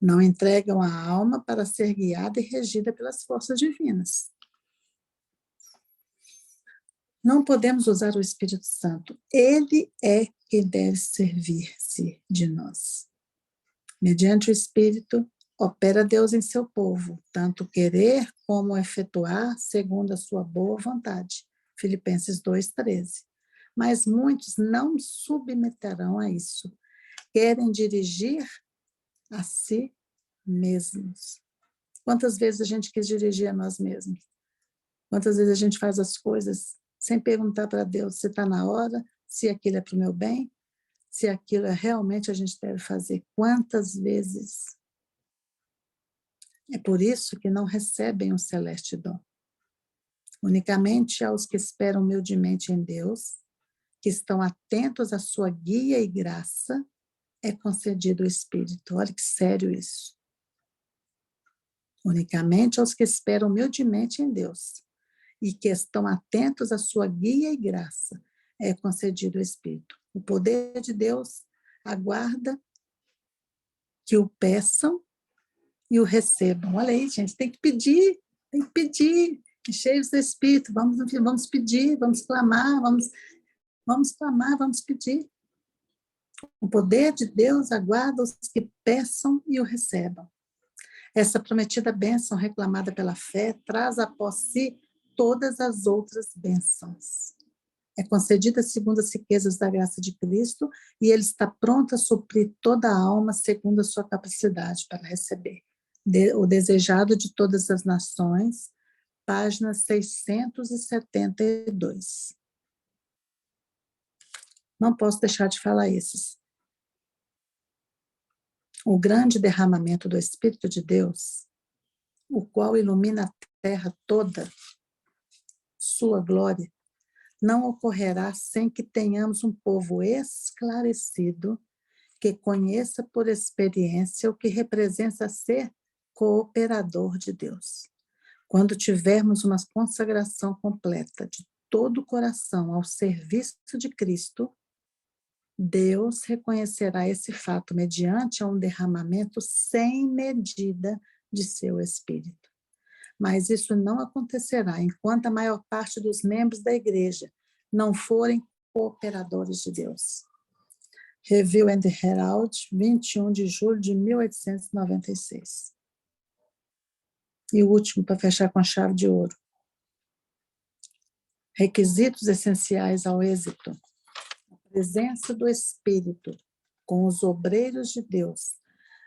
[SPEAKER 3] Não entregam a alma para ser guiada e regida pelas forças divinas. Não podemos usar o Espírito Santo. Ele é quem deve servir-se de nós. Mediante o Espírito, opera Deus em seu povo, tanto querer como efetuar segundo a sua boa vontade. Filipenses 2:13. Mas muitos não submeterão a isso. Querem dirigir a si mesmos. Quantas vezes a gente quis dirigir a nós mesmos? Quantas vezes a gente faz as coisas sem perguntar para Deus se está na hora, se aquilo é para o meu bem, se aquilo é realmente a gente deve fazer. Quantas vezes? É por isso que não recebem o celeste dom. Unicamente aos que esperam humildemente em Deus, que estão atentos à sua guia e graça, é concedido o Espírito. Olha que sério isso. Unicamente aos que esperam humildemente em Deus, e que estão atentos à sua guia e graça, é concedido o Espírito. O poder de Deus aguarda que o peçam e o recebam. Olha aí, gente, tem que pedir, cheios do Espírito, vamos pedir, vamos clamar, vamos pedir. O poder de Deus aguarda os que peçam e o recebam. Essa prometida bênção reclamada pela fé traz após si todas as outras bênçãos. É concedida segundo as riquezas da graça de Cristo, e ele está pronto a suprir toda a alma segundo a sua capacidade para receber. O desejado de todas as nações, página 672. Não posso deixar de falar esses. O grande derramamento do Espírito de Deus, o qual ilumina a terra toda, sua glória, não ocorrerá sem que tenhamos um povo esclarecido, que conheça por experiência o que representa ser cooperador de Deus. Quando tivermos uma consagração completa de todo o coração ao serviço de Cristo, Deus reconhecerá esse fato mediante um derramamento sem medida de seu Espírito. Mas isso não acontecerá enquanto a maior parte dos membros da igreja não forem cooperadores de Deus. Review and Herald, 21 de julho de 1896. E o último, para fechar com a chave de ouro. Requisitos essenciais ao êxito. A presença do Espírito com os obreiros de Deus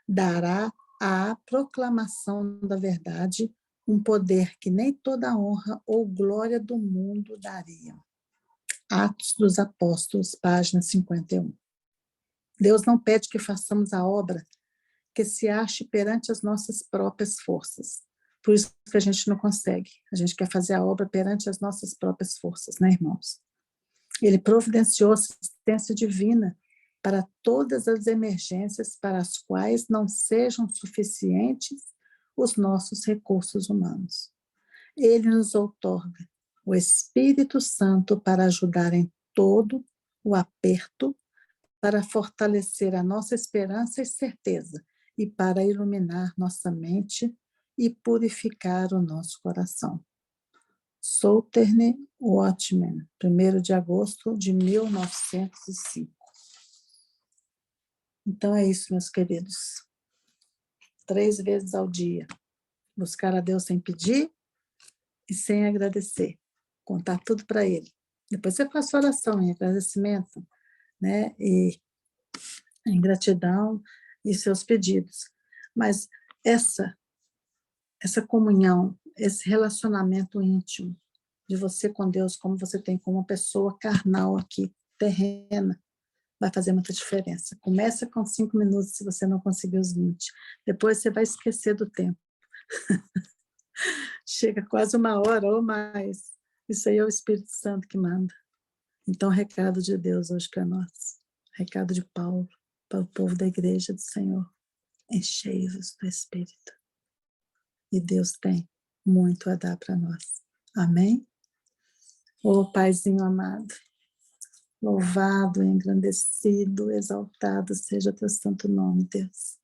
[SPEAKER 3] dará à proclamação da verdade um poder que nem toda a honra ou glória do mundo dariam. Atos dos Apóstolos, página 51. Deus não pede que façamos a obra que se ache perante as nossas próprias forças. Por isso que a gente não consegue. A gente quer fazer a obra perante as nossas próprias forças, né, irmãos? Ele providenciou assistência divina para todas as emergências para as quais não sejam suficientes os nossos recursos humanos. Ele nos outorga o Espírito Santo para ajudar em todo o aperto, para fortalecer a nossa esperança e certeza, e para iluminar nossa mente e purificar o nosso coração. Southern Watchman, 1º de agosto de 1905. Então é isso, meus queridos. 3 vezes ao dia. Buscar a Deus sem pedir e sem agradecer. Contar tudo para Ele. Depois você faz sua oração em agradecimento, né? E em gratidão e seus pedidos. Mas essa comunhão, esse relacionamento íntimo de você com Deus, como você tem com uma pessoa carnal aqui, terrena, vai fazer muita diferença. Começa com 5 minutos se você não conseguir os 20. Depois você vai esquecer do tempo. Chega quase 1 hora ou mais. Isso aí é o Espírito Santo que manda. Então, recado de Deus hoje para nós. Recado de Paulo para o povo da igreja do Senhor. Enchei-vos do Espírito. E Deus tem muito a dar para nós. Amém? Ô Paizinho amado, louvado, engrandecido, exaltado seja teu santo nome, Deus.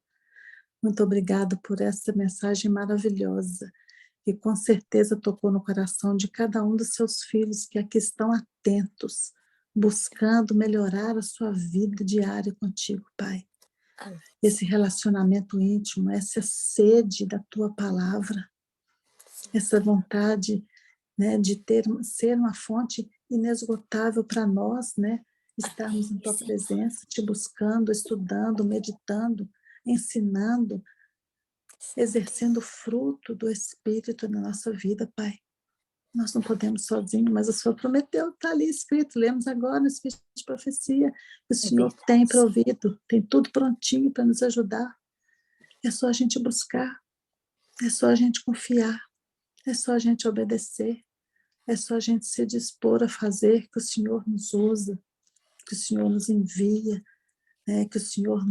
[SPEAKER 3] Muito obrigado por essa mensagem maravilhosa, que com certeza tocou no coração de cada um dos seus filhos que aqui estão atentos, buscando melhorar a sua vida diária contigo, Pai.
[SPEAKER 4] Amém.
[SPEAKER 3] Esse relacionamento íntimo, essa sede da tua palavra, essa vontade, né, de ser uma fonte inesgotável para nós, né, estarmos em tua presença, te buscando, estudando, meditando, ensinando, exercendo o fruto do Espírito na nossa vida, Pai. Nós não podemos sozinhos, mas o Senhor prometeu, está ali escrito, lemos agora no Espírito de Profecia, que o Senhor tem provido, tem tudo prontinho para nos ajudar. É só a gente buscar, é só a gente confiar, é só a gente obedecer, é só a gente se dispor a fazer, que o Senhor nos usa, que o Senhor nos envia, né, que o Senhor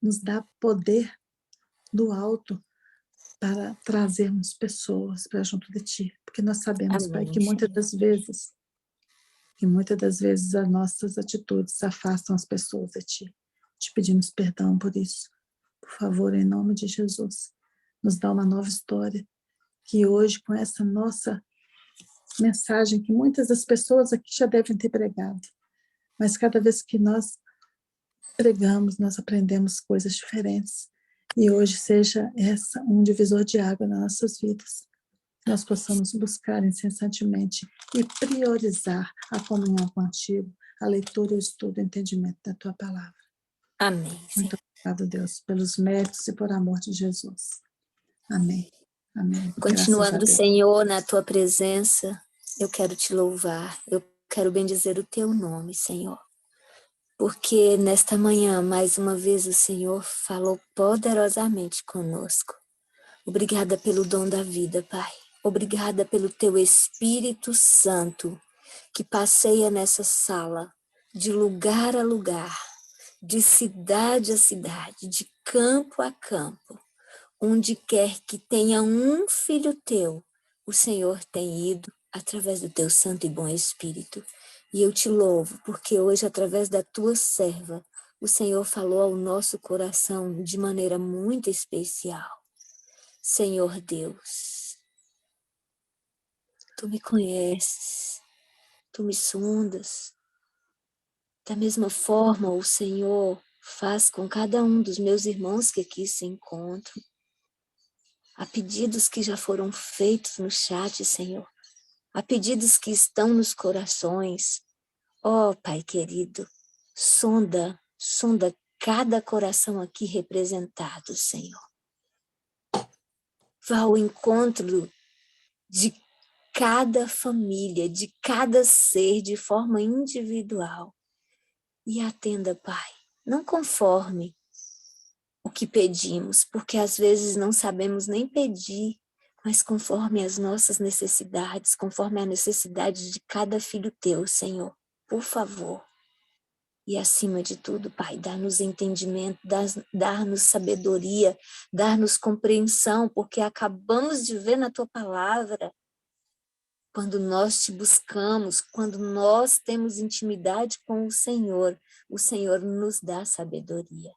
[SPEAKER 3] nos dá poder do alto para trazermos pessoas para junto de Ti. Porque nós sabemos,
[SPEAKER 4] Amém,
[SPEAKER 3] Pai, que muitas das vezes as nossas atitudes afastam as pessoas de Ti. Te pedimos perdão por isso. Por favor, em nome de Jesus, nos dá uma nova história, que hoje, com essa nossa mensagem, que muitas das pessoas aqui já devem ter pregado, mas cada vez que nós pregamos, nós aprendemos coisas diferentes, e hoje seja essa um divisor de água nas nossas vidas. Nós possamos buscar incessantemente e priorizar a comunhão contigo, a leitura, o estudo, o entendimento da tua palavra.
[SPEAKER 4] Amém.
[SPEAKER 3] Muito obrigado, Deus, pelos méritos e por amor de Jesus. Amém. Amém.
[SPEAKER 4] Continuando, Senhor, na tua presença, eu quero te louvar, eu quero bendizer o teu nome, Senhor. Porque nesta manhã, mais uma vez, o Senhor falou poderosamente conosco. Obrigada pelo dom da vida, Pai. Obrigada pelo teu Espírito Santo, que passeia nessa sala, de lugar a lugar, de cidade a cidade, de campo a campo, onde quer que tenha um filho teu, o Senhor tem ido através do teu Santo e Bom Espírito. E eu te louvo, porque hoje, através da tua serva, o Senhor falou ao nosso coração de maneira muito especial. Senhor Deus, tu me conheces, tu me sondas. Da mesma forma, o Senhor faz com cada um dos meus irmãos que aqui se encontram. Há pedidos que já foram feitos no chat, Senhor. Há pedidos que estão nos corações. Ó, Pai querido, sonda cada coração aqui representado, Senhor. Vá ao encontro de cada família, de cada ser de forma individual. E atenda, Pai, não conforme o que pedimos, porque às vezes não sabemos nem pedir, mas conforme as nossas necessidades, conforme a necessidade de cada filho teu, Senhor, por favor. E acima de tudo, Pai, dá-nos entendimento, dá-nos sabedoria, dá-nos compreensão, porque acabamos de ver na tua palavra, quando nós te buscamos, quando nós temos intimidade com o Senhor nos dá sabedoria.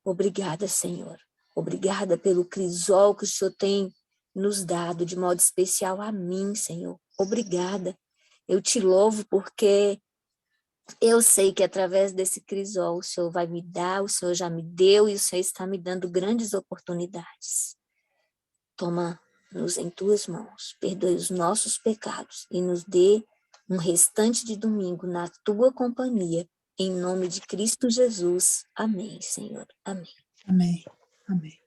[SPEAKER 4] Obrigada, Senhor. Obrigada pelo crisol que o Senhor tem nos dado, de modo especial a mim, Senhor. Obrigada. Eu te louvo porque eu sei que através desse crisol o Senhor vai me dar, o Senhor já me deu e o Senhor está me dando grandes oportunidades. Toma-nos em tuas mãos, perdoe os nossos pecados e nos dê um restante de domingo na tua companhia. Em nome de Cristo Jesus. Amém, Senhor. Amém.
[SPEAKER 3] Amém. Amém.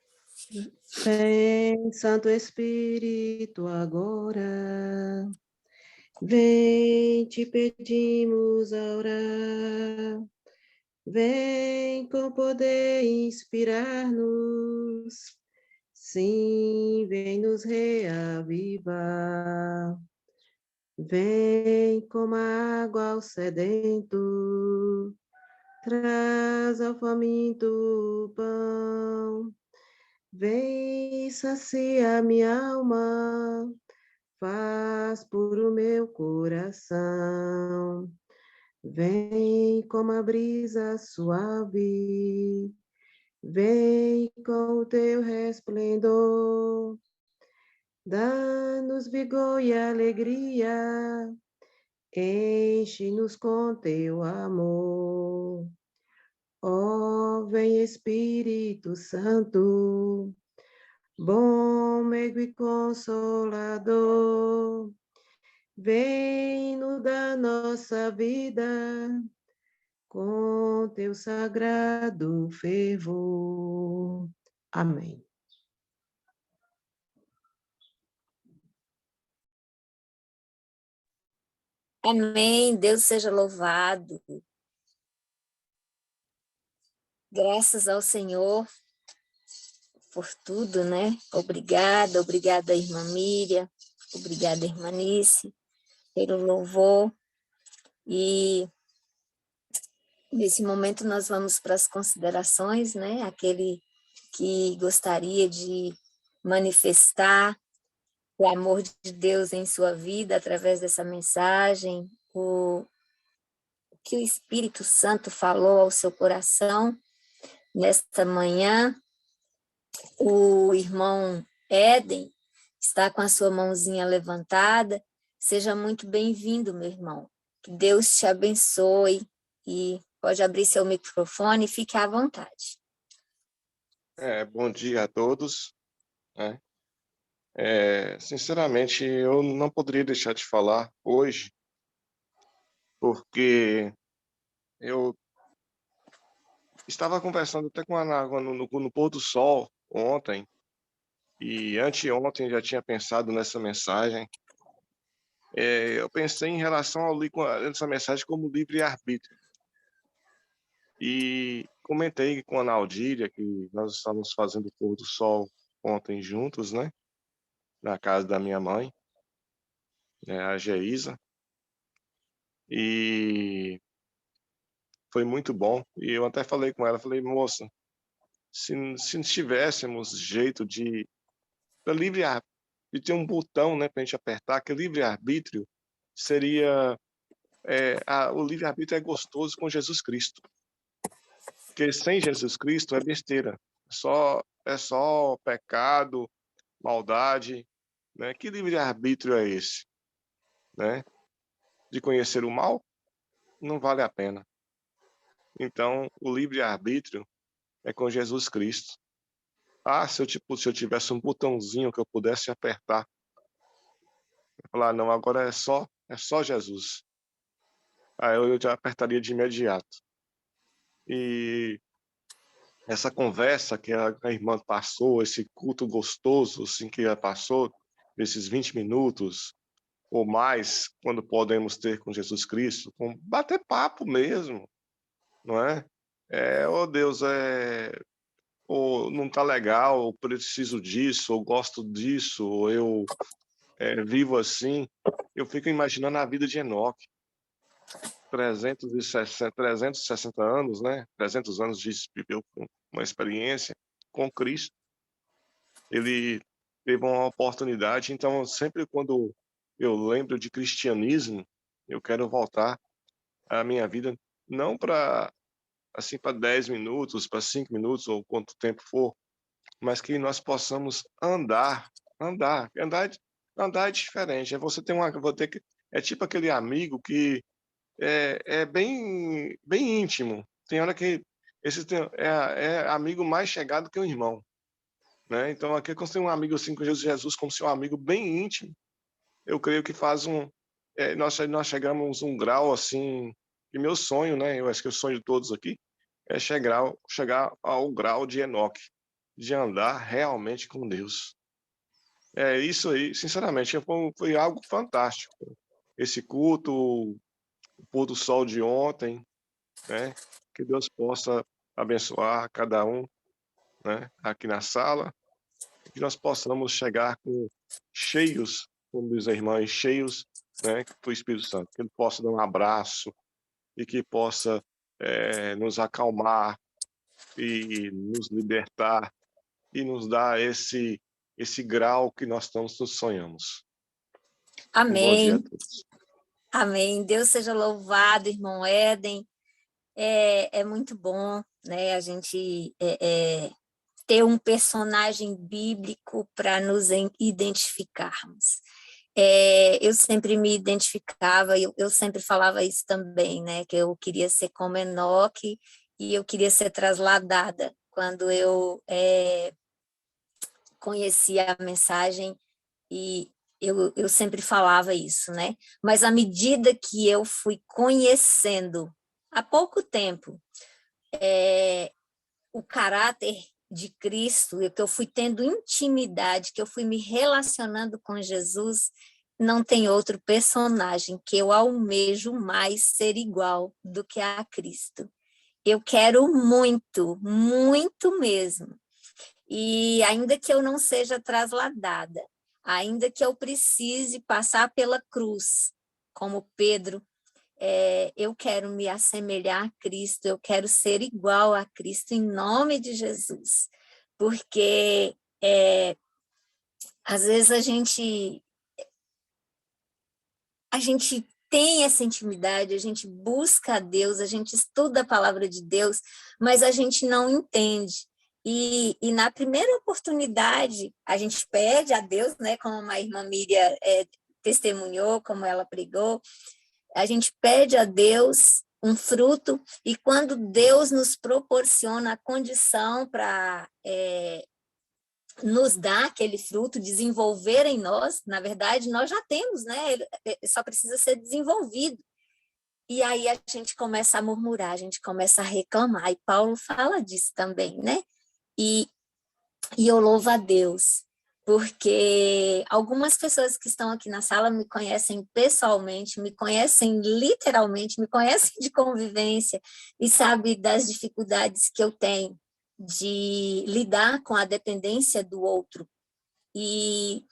[SPEAKER 5] Vem, Santo Espírito, agora. Vem, te pedimos a orar. Vem com poder inspirar-nos. Sim, vem nos reavivar. Vem como a água ao sedento, traz ao faminto o pão. Vem, sacia minha alma, faz puro meu coração. Vem como a brisa suave, vem com o teu resplendor. Dá-nos vigor e alegria, enche-nos com teu amor. Ó, vem Espírito Santo, bom, meigo e consolador, vem no da nossa vida, com teu sagrado fervor. Amém.
[SPEAKER 4] Amém. Deus seja louvado. Graças ao Senhor por tudo, né? Obrigada, irmã Miriam. Obrigada, irmã Nice, pelo louvor. E nesse momento nós vamos para as considerações, né? Aquele que gostaria de manifestar o amor de Deus em sua vida através dessa mensagem, o que o Espírito Santo falou ao seu coração nesta manhã. O irmão Éden está com a sua mãozinha levantada. Seja muito bem-vindo, meu irmão. Que Deus te abençoe e pode abrir seu microfone e fique à vontade.
[SPEAKER 6] Bom dia a todos, né? Sinceramente, eu não poderia deixar de falar hoje, porque eu estava conversando até com a Ana no pôr do sol ontem, e anteontem já tinha pensado nessa mensagem. Eu pensei em relação essa mensagem como livre-arbítrio. E comentei com a Ana Aldíria que nós estávamos fazendo o pôr do sol ontem juntos, né? Na casa da minha mãe, né, a Geisa. e foi muito bom. E eu até falei com ela, falei, moça, se tivéssemos jeito de de ter um botão, né, para a gente apertar, que livre-arbítrio seria o livre-arbítrio é gostoso com Jesus Cristo, porque sem Jesus Cristo é besteira, é só pecado, maldade, né? Que livre-arbítrio é esse, né? De conhecer o mal? Não vale a pena. Então, o livre-arbítrio é com Jesus Cristo. Ah, se eu tivesse um botãozinho que eu pudesse apertar, falar, não, agora é só Jesus. Aí eu já apertaria de imediato. E essa conversa que a irmã passou, esse culto gostoso assim, que ela passou, esses 20 minutos ou mais, quando podemos ter com Jesus Cristo, com bater papo mesmo, não é? Oh Deus, ou não tá legal, ou preciso disso, ou gosto disso, ou eu vivo assim. Eu fico imaginando a vida de Enoque, 360 anos, né? 300 anos de viveu com uma experiência com Cristo. Ele teve uma oportunidade, então sempre quando eu lembro de cristianismo, eu quero voltar a minha vida não para assim para 10 minutos, para 5 minutos ou quanto tempo for, mas que nós possamos andar é diferente. É você ter é tipo aquele amigo que é bem íntimo. Tem hora que é amigo mais chegado que um irmão, né? Então aqui quando você tem um amigo assim com Jesus como seu amigo bem íntimo, eu creio que faz nós chegamos a um grau assim, e meu sonho, né? Eu acho que o sonho de todos aqui é chegar ao grau de Enoque, de andar realmente com Deus. É isso aí, sinceramente, foi algo fantástico. Esse culto, o pôr do sol de ontem, né? Que Deus possa abençoar cada um, né? Aqui na sala, que nós possamos chegar cheios, como diz a irmã, cheios, né? Do Espírito Santo, que Ele possa dar um abraço e que possa nos acalmar e nos libertar e nos dar esse grau que nós tanto sonhamos. Um bom dia a
[SPEAKER 4] Amém.
[SPEAKER 6] todos.
[SPEAKER 4] Amém. Deus seja louvado, irmão Éden. É muito bom, né, a gente ter um personagem bíblico para nos identificarmos. Eu sempre me identificava, eu sempre falava isso também, né, que eu queria ser como Enoque e eu queria ser trasladada. Quando eu conheci a mensagem e eu sempre falava isso, né? Mas à medida que eu fui conhecendo, há pouco tempo, o caráter de Cristo, e que eu fui tendo intimidade, que eu fui me relacionando com Jesus, não tem outro personagem que eu almejo mais ser igual do que a Cristo. Eu quero muito, muito mesmo. E ainda que eu não seja trasladada, ainda que eu precise passar pela cruz, como Pedro, eu quero me assemelhar a Cristo, eu quero ser igual a Cristo em nome de Jesus, porque às vezes a gente tem essa intimidade, a gente busca a Deus, a gente estuda a palavra de Deus, mas a gente não entende. E na primeira oportunidade, a gente pede a Deus, né, como a irmã Miriam testemunhou, como ela pregou, a gente pede a Deus um fruto, e quando Deus nos proporciona a condição para nos dar aquele fruto, desenvolver em nós, na verdade, nós já temos, né? Ele só precisa ser desenvolvido. E aí a gente começa a murmurar, a gente começa a reclamar, e Paulo fala disso também, né? E eu louvo a Deus, porque algumas pessoas que estão aqui na sala me conhecem pessoalmente, me conhecem literalmente, me conhecem de convivência e sabem das dificuldades que eu tenho de lidar com a dependência do outro. E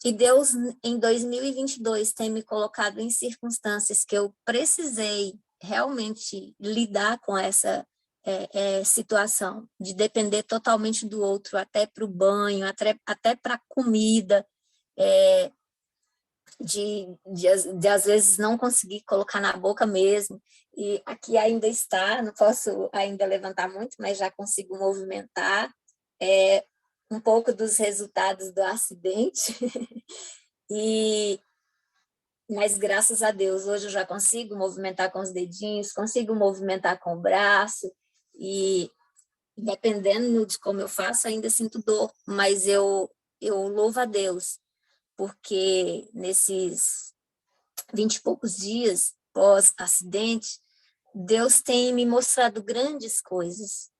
[SPEAKER 4] E Deus, em 2022, tem me colocado em circunstâncias que eu precisei realmente lidar com essa situação, de depender totalmente do outro, até para o banho, até para a comida, de às vezes não conseguir colocar na boca mesmo. E aqui ainda está, não posso ainda levantar muito, mas já consigo movimentar. Um pouco dos resultados do acidente. Mas graças a Deus, hoje eu já consigo movimentar com os dedinhos, consigo movimentar com o braço, e dependendo de como eu faço, ainda sinto dor, mas eu louvo a Deus, porque nesses 20 e poucos dias pós-acidente, Deus tem me mostrado grandes coisas,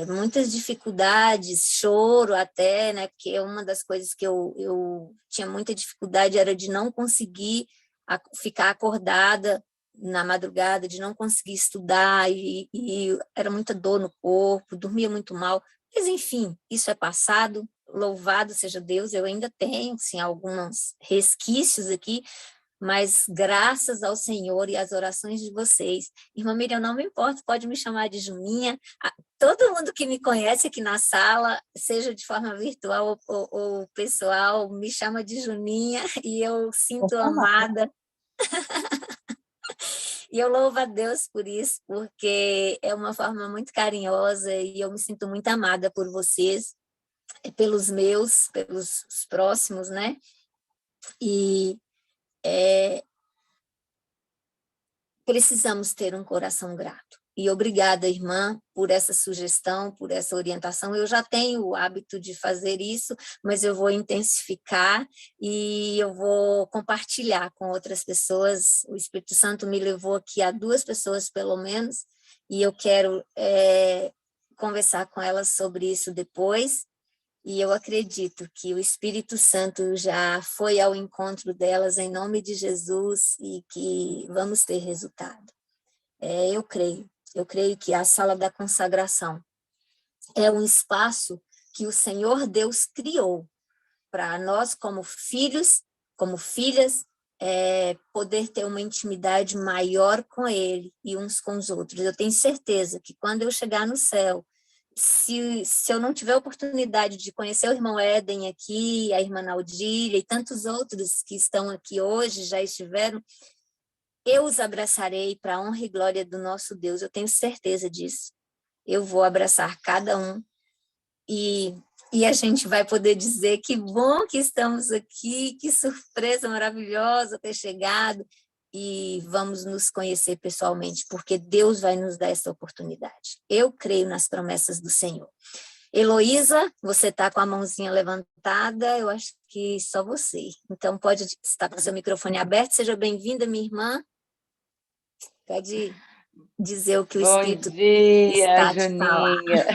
[SPEAKER 4] muitas dificuldades, choro até, né? Porque uma das coisas que eu tinha muita dificuldade era de não conseguir ficar acordada na madrugada, de não conseguir estudar, e era muita dor no corpo, dormia muito mal. Mas, enfim, isso é passado, louvado seja Deus, eu ainda tenho, sim, alguns resquícios aqui, mas graças ao Senhor e às orações de vocês. Irmã Miriam, não me importa, pode me chamar de Juninha. Todo mundo que me conhece aqui na sala, seja de forma virtual ou pessoal, me chama de Juninha, e eu sinto amada. E eu louvo a Deus por isso, porque é uma forma muito carinhosa e eu me sinto muito amada por vocês, pelos próximos, né? E precisamos ter um coração grato. E obrigada, irmã, por essa sugestão, por essa orientação. Eu já tenho o hábito de fazer isso, mas eu vou intensificar e eu vou compartilhar com outras pessoas. O Espírito Santo me levou aqui a 2 pessoas, pelo menos, e eu quero conversar com elas sobre isso depois. E eu acredito que o Espírito Santo já foi ao encontro delas em nome de Jesus e que vamos ter resultado. Eu creio que a sala da consagração é um espaço que o Senhor Deus criou para nós, como filhos, como filhas, poder ter uma intimidade maior com Ele e uns com os outros. Eu tenho certeza que quando eu chegar no céu, se eu não tiver a oportunidade de conhecer o irmão Éden aqui, a irmã Naudília e tantos outros que estão aqui hoje, já estiveram, eu os abraçarei para a honra e glória do nosso Deus, eu tenho certeza disso. Eu vou abraçar cada um e a gente vai poder dizer que bom que estamos aqui, que surpresa maravilhosa ter chegado, e vamos nos conhecer pessoalmente, porque Deus vai nos dar essa oportunidade. Eu creio nas promessas do Senhor. Heloísa, você está com a mãozinha levantada, eu acho que só você. Então, pode estar com o seu microfone aberto. Seja bem-vinda, minha irmã. Pode dizer o que o Espírito está te falar.
[SPEAKER 7] Juninha.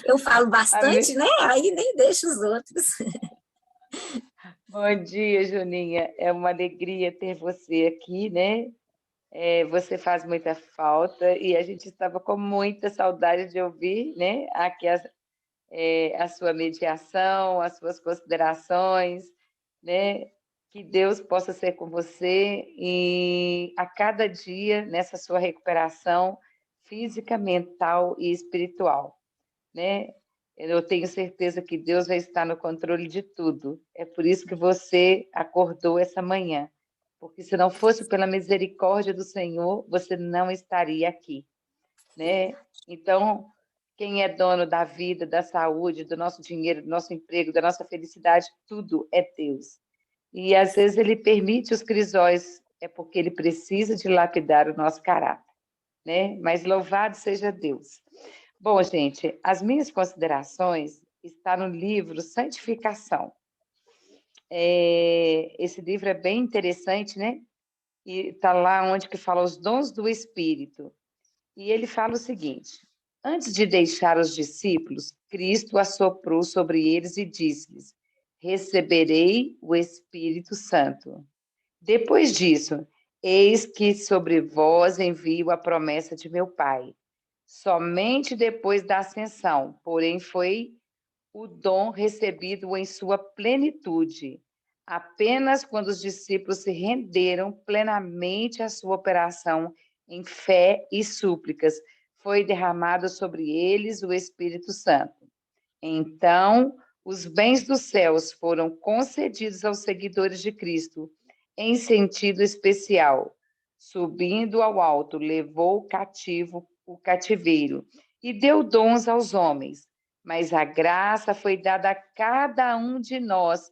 [SPEAKER 4] Eu falo bastante, né? Aí nem deixo os outros.
[SPEAKER 7] Bom dia, Juninha. É uma alegria ter você aqui, né? Você faz muita falta e a gente estava com muita saudade de ouvir, né? Aqui a sua mediação, as suas considerações, né? Que Deus possa ser com você e a cada dia nessa sua recuperação física, mental e espiritual, né? Eu tenho certeza que Deus vai estar no controle de tudo. É por isso que você acordou essa manhã. Porque se não fosse pela misericórdia do Senhor, você não estaria aqui, né? Então, quem é dono da vida, da saúde, do nosso dinheiro, do nosso emprego, da nossa felicidade, tudo é Deus. E às vezes Ele permite os crisóis, é porque Ele precisa de lapidar o nosso caráter, né? Mas louvado seja Deus. Bom, gente, as minhas considerações estão no livro Santificação. Esse livro é bem interessante, né? E está lá onde que fala os dons do Espírito. E ele fala o seguinte: antes de deixar os discípulos, Cristo assoprou sobre eles e disse-lhes: receberei o Espírito Santo. Depois disso, eis que sobre vós envio a promessa de meu Pai. Somente depois da ascensão, porém foi o dom recebido em sua plenitude. Apenas quando os discípulos se renderam plenamente à sua operação em fé e súplicas, foi derramado sobre eles o Espírito Santo. Então, os bens dos céus foram concedidos aos seguidores de Cristo, em sentido especial. Subindo ao alto, levou cativo o cativeiro e deu dons aos homens. Mas a graça foi dada a cada um de nós,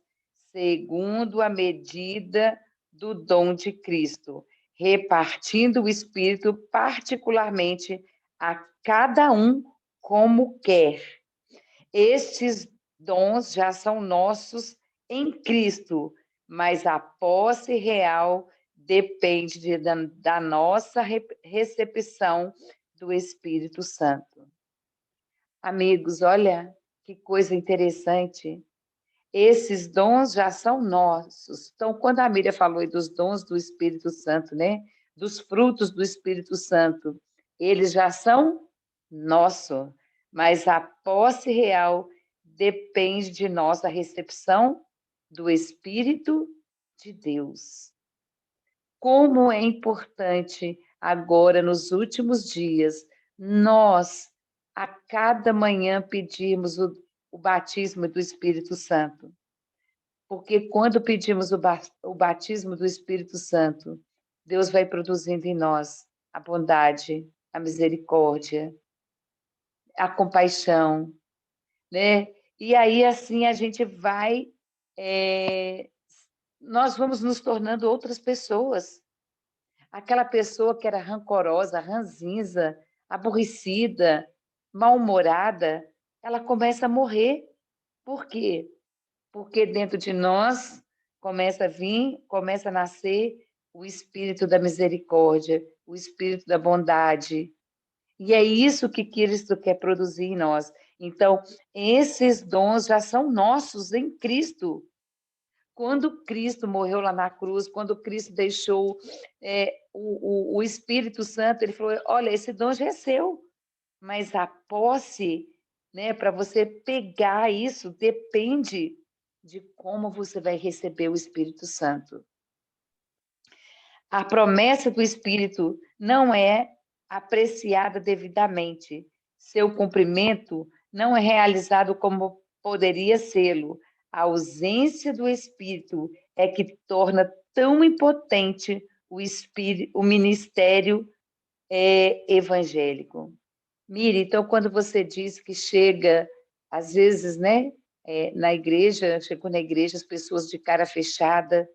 [SPEAKER 7] segundo a medida do dom de Cristo, repartindo o Espírito particularmente a cada um como quer. Estes dons já são nossos em Cristo, mas a posse real depende da nossa recepção do Espírito Santo. Amigos, olha que coisa interessante. Esses dons já são nossos. Então, quando a Miriam falou dos dons do Espírito Santo, né? Dos frutos do Espírito Santo, eles já são nossos, mas a posse real depende de nós, da recepção do Espírito de Deus. Como é importante agora, nos últimos dias, nós, a cada manhã, pedirmos o batismo do Espírito Santo. Porque quando pedimos o batismo do Espírito Santo, Deus vai produzindo em nós a bondade, a misericórdia, a compaixão, né? E aí, assim, a gente vai... nós vamos nos tornando outras pessoas. Aquela pessoa que era rancorosa, ranzinza, aborrecida, mal-humorada, ela começa a morrer. Por quê? Porque dentro de nós começa a nascer o espírito da misericórdia, o espírito da bondade. E é isso que Cristo quer produzir em nós. Então, esses dons já são nossos em Cristo. Quando Cristo morreu lá na cruz, quando Cristo deixou o Espírito Santo, ele falou, olha, esse dom já é seu, mas a posse, né, para você pegar isso, depende de como você vai receber o Espírito Santo. A promessa do Espírito não é apreciada devidamente. Seu cumprimento não é realizado como poderia sê-lo. A ausência do Espírito é que torna tão impotente o ministério evangélico. Mire, então, quando você diz que chega, às vezes, né, na igreja, chegou na igreja, as pessoas de cara fechada,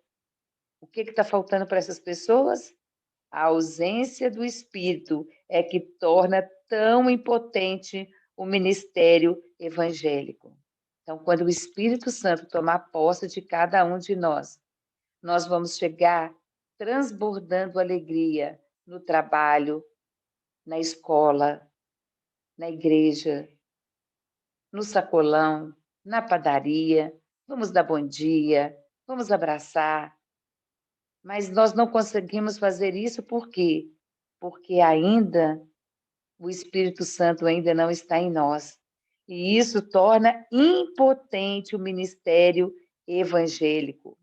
[SPEAKER 7] o que está faltando para essas pessoas? A ausência do Espírito é que torna tão impotente o ministério evangélico. Então, quando o Espírito Santo tomar posse de cada um de nós, nós vamos chegar transbordando alegria no trabalho, na escola, na igreja, no sacolão, na padaria, vamos dar bom dia, vamos abraçar. Mas nós não conseguimos fazer isso por quê? Porque ainda o Espírito Santo ainda não está em nós. E isso torna impotente o ministério evangélico.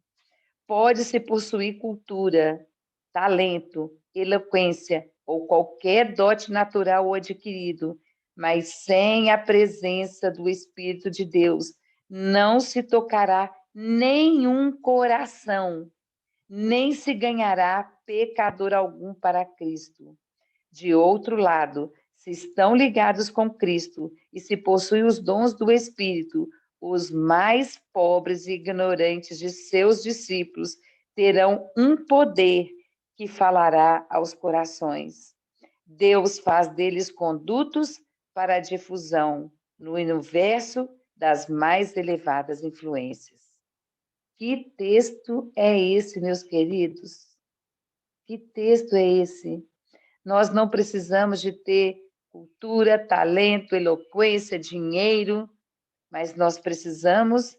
[SPEAKER 7] Pode-se possuir cultura, talento, eloquência ou qualquer dote natural ou adquirido, mas sem a presença do Espírito de Deus, não se tocará nenhum coração, nem se ganhará pecador algum para Cristo. De outro lado, se estão ligados com Cristo e se possuem os dons do Espírito, os mais pobres e ignorantes de seus discípulos terão um poder que falará aos corações. Deus faz deles condutos para a difusão no universo das mais elevadas influências. Que texto é esse, meus queridos? Que texto é esse? Nós não precisamos de ter cultura, talento, eloquência, dinheiro, mas nós precisamos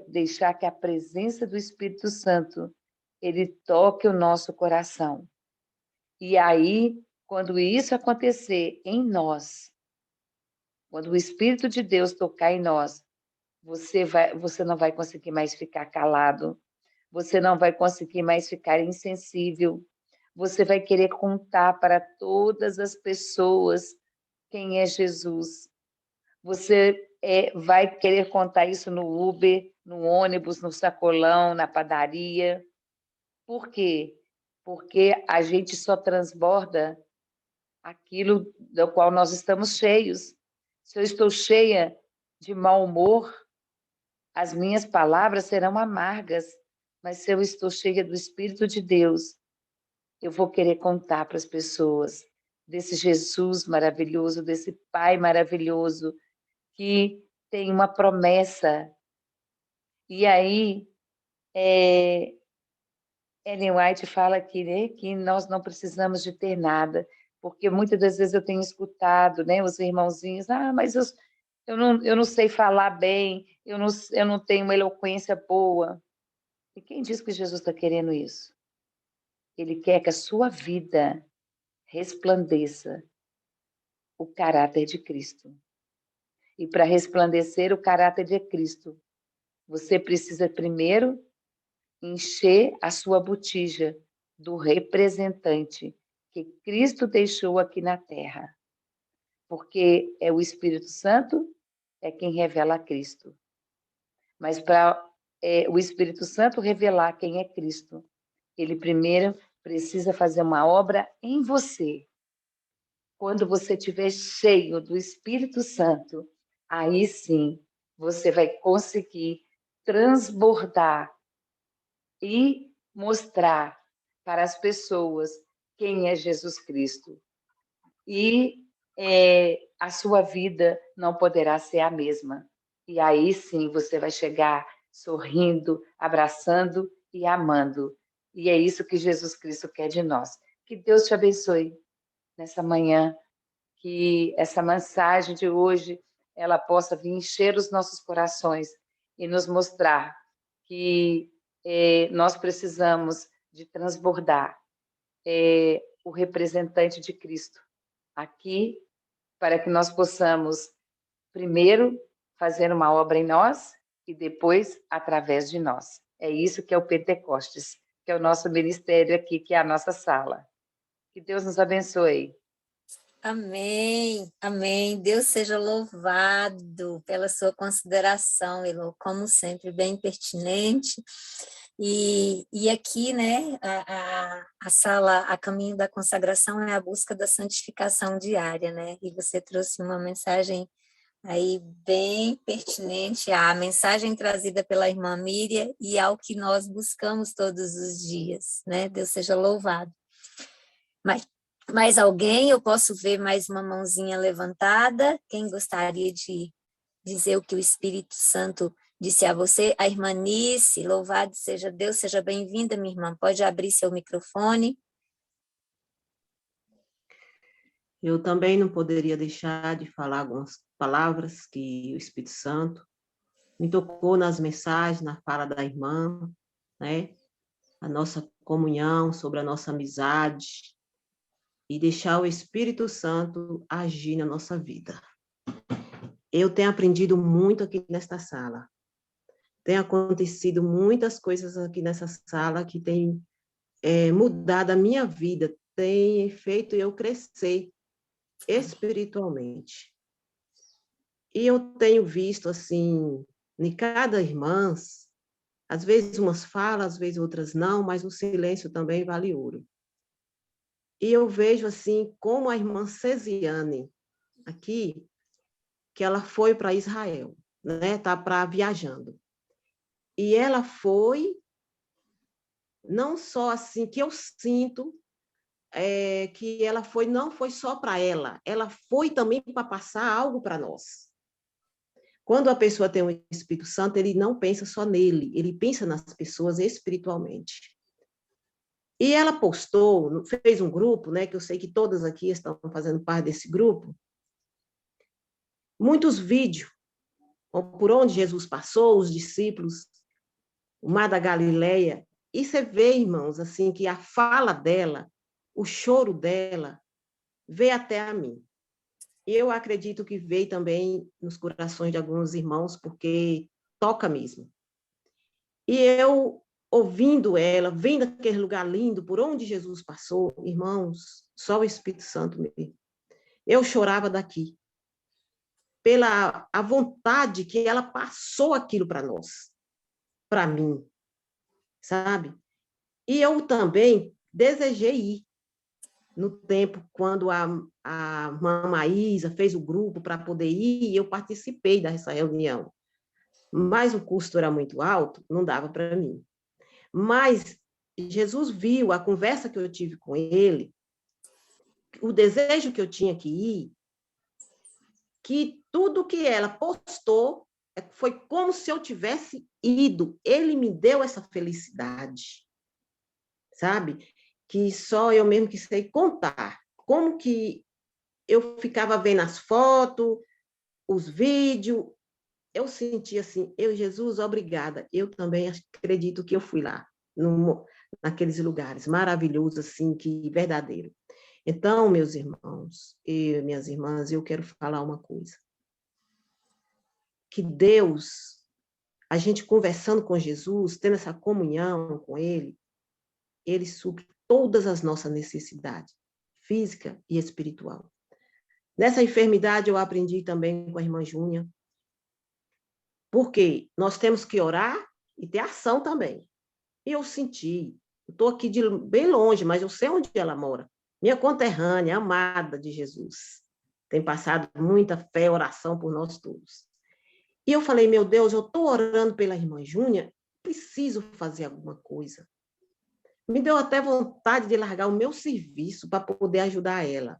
[SPEAKER 7] deixar que a presença do Espírito Santo ele toque o nosso coração. E aí, quando isso acontecer em nós, quando o Espírito de Deus tocar em nós, você não vai conseguir mais ficar calado, você não vai conseguir mais ficar insensível, você vai querer contar para todas as pessoas quem é Jesus. Você vai querer contar isso no Uber, no ônibus, no sacolão, na padaria. Por quê? Porque a gente só transborda aquilo do qual nós estamos cheios. Se eu estou cheia de mau humor, as minhas palavras serão amargas, mas se eu estou cheia do Espírito de Deus, eu vou querer contar para as pessoas desse Jesus maravilhoso, desse Pai maravilhoso, que tem uma promessa. E aí, Ellen White fala aqui, né, que nós não precisamos de ter nada, porque muitas das vezes eu tenho escutado, né, os irmãozinhos, mas eu não sei falar bem, eu não tenho uma eloquência boa. E quem diz que Jesus está querendo isso? Ele quer que a sua vida resplandeça o caráter de Cristo. E para resplandecer o caráter de Cristo, você precisa primeiro encher a sua botija do representante que Cristo deixou aqui na terra. Porque é o Espírito Santo é quem revela a Cristo. Mas para o Espírito Santo revelar quem é Cristo, ele primeiro precisa fazer uma obra em você. Quando você estiver cheio do Espírito Santo, aí sim você vai conseguir transbordar e mostrar para as pessoas quem é Jesus Cristo. E a sua vida não poderá ser a mesma. E aí sim você vai chegar sorrindo, abraçando e amando. E é isso que Jesus Cristo quer de nós. Que Deus te abençoe nessa manhã, que essa mensagem de hoje ela possa vir encher os nossos corações e nos mostrar que nós precisamos de transbordar o representante de Cristo aqui, para que nós possamos, primeiro, fazer uma obra em nós e depois, através de nós. É isso que é o Pentecostes, que é o nosso ministério aqui, que é a nossa sala. Que Deus nos abençoe.
[SPEAKER 4] Amém, amém. Deus seja louvado pela sua consideração, Elô, como sempre, bem pertinente. E aqui, né, a sala A Caminho da Consagração é a busca da santificação diária, né? E você trouxe uma mensagem aí bem pertinente à mensagem trazida pela irmã Miriam e ao que nós buscamos todos os dias, né? Deus seja louvado. Mais alguém? Eu posso ver mais uma mãozinha levantada. Quem gostaria de dizer o que o Espírito Santo disse a você? A irmã Nice, louvado seja Deus, seja bem-vinda, minha irmã. Pode abrir seu microfone.
[SPEAKER 5] Eu também não poderia deixar de falar algumas palavras que o Espírito Santo me tocou nas mensagens, na fala da irmã, né? A nossa comunhão, sobre a nossa amizade, e deixar o Espírito Santo agir na nossa vida. Eu tenho aprendido muito aqui nesta sala. Tem acontecido muitas coisas aqui nessa sala que tem mudado a minha vida, tem feito eu crescer espiritualmente. E eu tenho visto, assim, em cada irmã, às vezes umas falam, às vezes outras não, mas o silêncio também vale ouro. E eu vejo, assim, como a irmã Cesiane, aqui, que ela foi para Israel, né? Está viajando. E ela foi, não só assim, que eu sinto, que ela foi, não foi só para ela foi também para passar algo para nós. Quando a pessoa tem o Espírito Santo, ele não pensa só nele, ele pensa nas pessoas espiritualmente. E ela postou, fez um grupo, né, que eu sei que todas aqui estão fazendo parte desse grupo, muitos vídeos, por onde Jesus passou, os discípulos, o Mar da Galileia, e você vê, irmãos, assim, que a fala dela, o choro dela, veio até a mim. eu acredito que veio também nos corações de alguns irmãos, porque toca mesmo. E eu, ouvindo ela, vendo aquele lugar lindo, por onde Jesus passou, irmãos, só o Espírito Santo mesmo. Eu chorava daqui, pela a vontade que ela passou aquilo para nós, para mim, sabe? E eu também desejei ir no tempo quando a Mamãe Isa fez o grupo para poder ir, e eu participei dessa reunião. Mas o custo era muito alto, não dava para mim. Mas Jesus viu a conversa que eu tive com ele, o desejo que eu tinha que ir, que tudo que ela postou foi como se eu tivesse ido. Ele me deu essa felicidade, sabe? Que só eu mesmo que sei contar. Como que eu ficava vendo as fotos, os vídeos, eu sentia assim, Jesus, obrigada. Eu também acredito que eu fui lá, naqueles lugares maravilhosos, assim, que verdadeiro. Então, meus irmãos e minhas irmãs, eu quero falar uma coisa. Que Deus, a gente conversando com Jesus, tendo essa comunhão com Ele supre todas as nossas necessidades, física e espiritual. Nessa enfermidade, eu aprendi também com a irmã Júnia, porque nós temos que orar e ter ação também. E eu senti, eu estou aqui bem longe, mas eu sei onde ela mora. Minha conterrânea, amada de Jesus. Tem passado muita fé, oração por nós todos. E eu falei, meu Deus, eu estou orando pela irmã Júnia, preciso fazer alguma coisa. Me deu até vontade de largar o meu serviço para poder ajudar ela.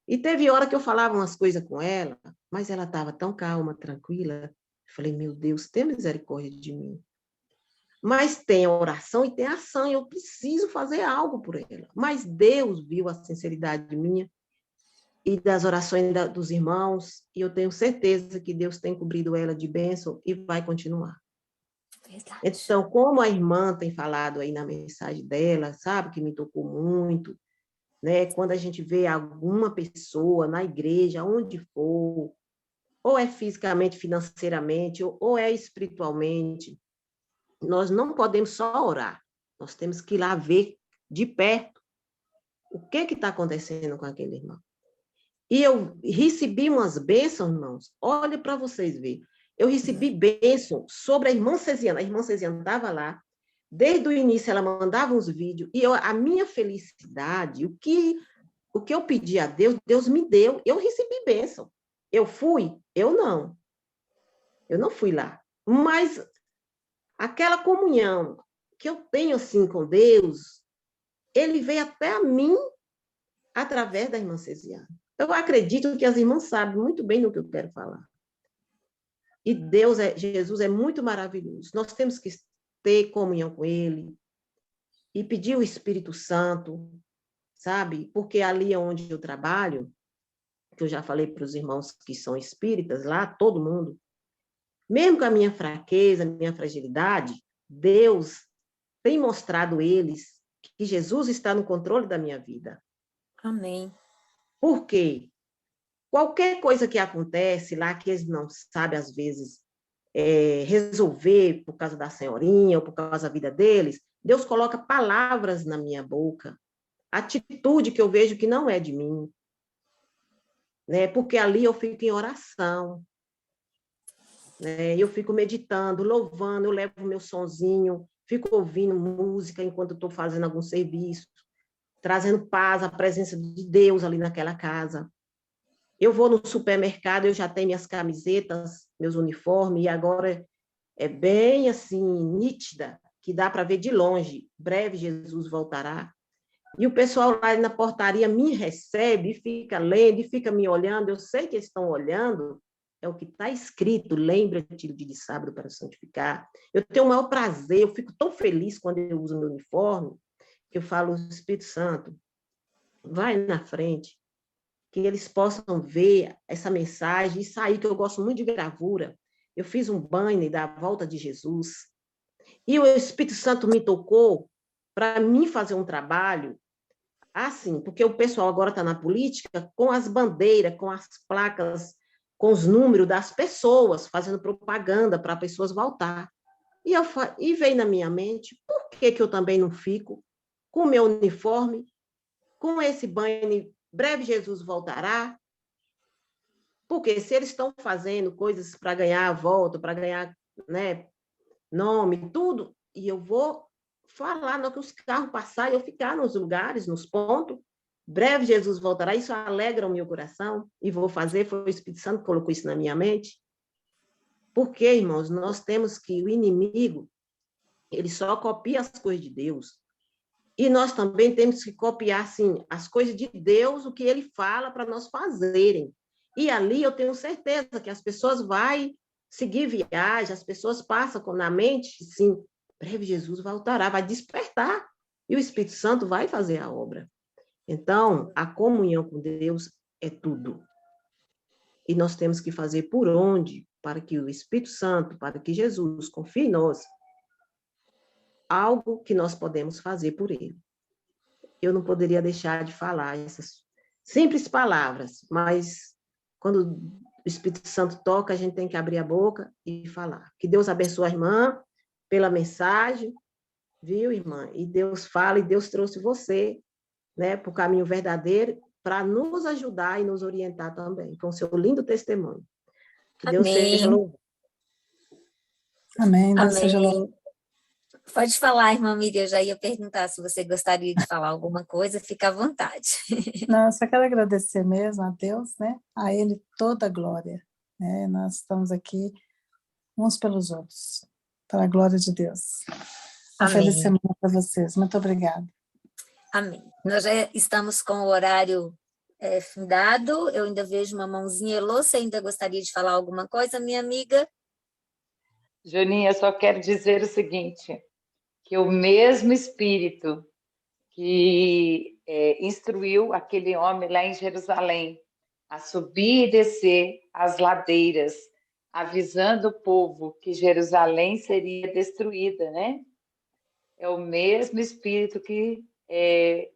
[SPEAKER 5] E teve hora que eu falava umas coisas com ela, mas ela estava tão calma, tranquila. Eu falei, meu Deus, tenha misericórdia de mim. Mas tem a oração e tem a ação, e eu preciso fazer algo por ela. Mas Deus viu a sinceridade minha e das orações dos irmãos, e eu tenho certeza que Deus tem cobrido ela de bênção e vai continuar.
[SPEAKER 4] Verdade.
[SPEAKER 5] Então, como a irmã tem falado aí na mensagem dela, sabe, que me tocou muito, né? Quando a gente vê alguma pessoa na igreja, onde for, ou é fisicamente, financeiramente, ou é espiritualmente, nós não podemos só orar, nós temos que ir lá ver de perto o que está acontecendo com aquele irmão. E eu recebi umas bênçãos, irmãos, olha para vocês verem. Eu recebi bênção sobre a irmã Cesiana. A irmã Cesiana estava lá, desde o início ela mandava uns vídeos, e a minha felicidade, o que eu pedi a Deus, Deus me deu, eu recebi bênção. Eu fui? Eu não fui lá. Mas aquela comunhão que eu tenho assim com Deus, ele veio até a mim através da irmã Cesiana. Eu acredito que as irmãs sabem muito bem do que eu quero falar. E Jesus é muito maravilhoso. Nós temos que ter comunhão com ele e pedir o Espírito Santo, sabe? Porque ali onde eu trabalho, que eu já falei para os irmãos que são espíritas lá, todo mundo, mesmo com a minha fraqueza, minha fragilidade, Deus tem mostrado eles que Jesus está no controle da minha vida.
[SPEAKER 4] Amém.
[SPEAKER 5] Por quê? Qualquer coisa que acontece lá, que eles não sabem, às vezes, resolver por causa da senhorinha ou por causa da vida deles, Deus coloca palavras na minha boca, atitude que eu vejo que não é de mim, né? Porque ali eu fico em oração, né? Eu fico meditando, louvando, eu levo meu sonzinho, fico ouvindo música enquanto estou fazendo algum serviço, trazendo paz, a presença de Deus ali naquela casa. Eu vou no supermercado, eu já tenho minhas camisetas, meus uniformes, e agora é bem assim, nítida, que dá para ver de longe. Breve Jesus voltará. E o pessoal lá na portaria me recebe, e fica lendo, e fica me olhando. Eu sei que eles estão olhando, é o que está escrito, lembra-te de sábado para santificar. Eu tenho o maior prazer, eu fico tão feliz quando eu uso meu uniforme, que eu falo, Espírito Santo, vai na frente, que eles possam ver essa mensagem e sair, que eu gosto muito de gravura. Eu fiz um banner da volta de Jesus, e o Espírito Santo me tocou para mim fazer um trabalho assim, porque o pessoal agora está na política com as bandeiras, com as placas, com os números das pessoas, fazendo propaganda para pessoas voltar. E veio na minha mente, por que eu também não fico com o meu uniforme, com esse banho, breve Jesus voltará? Porque se eles estão fazendo coisas para ganhar voto, para ganhar, né, nome, tudo, e eu vou falar, não que os carros passarem, eu ficar nos lugares, nos pontos, breve Jesus voltará, isso alegra o meu coração, e vou fazer, foi o Espírito Santo que colocou isso na minha mente. Porque, irmãos, nós temos que o inimigo, ele só copia as coisas de Deus, e nós também temos que copiar, assim, as coisas de Deus, o que ele fala para nós fazerem. E ali eu tenho certeza que as pessoas vão seguir viagem, as pessoas passam na mente, sim, breve Jesus voltará, vai despertar, e o Espírito Santo vai fazer a obra. Então, a comunhão com Deus é tudo. E nós temos que fazer por onde, para que o Espírito Santo, para que Jesus confie em nós, algo que nós podemos fazer por ele. Eu não poderia deixar de falar essas simples palavras, mas quando o Espírito Santo toca, a gente tem que abrir a boca e falar. Que Deus abençoe a irmã pela mensagem, viu, irmã? E Deus fala, e Deus trouxe você, né, para o caminho verdadeiro, para nos ajudar e nos orientar também, com o seu lindo testemunho. Que Deus seja louvado.
[SPEAKER 3] Amém. Deus seja
[SPEAKER 4] Amém.
[SPEAKER 3] louvado.
[SPEAKER 4] Pode falar, irmã Miriam, eu já ia perguntar se você gostaria de falar alguma coisa, fica à vontade.
[SPEAKER 3] Não, eu só quero agradecer mesmo a Deus, né? A Ele toda a glória. Né? Nós estamos aqui uns pelos outros, para a glória de Deus. Uma
[SPEAKER 4] Amém.
[SPEAKER 3] feliz semana para vocês. Muito obrigada.
[SPEAKER 4] Amém. Nós já estamos com o horário findado, eu ainda vejo uma mãozinha. Elô, você ainda gostaria de falar alguma coisa, minha amiga?
[SPEAKER 7] Joninha, só quero dizer o seguinte, que o mesmo Espírito que instruiu aquele homem lá em Jerusalém a subir e descer as ladeiras, avisando o povo que Jerusalém seria destruída, né? É o mesmo Espírito que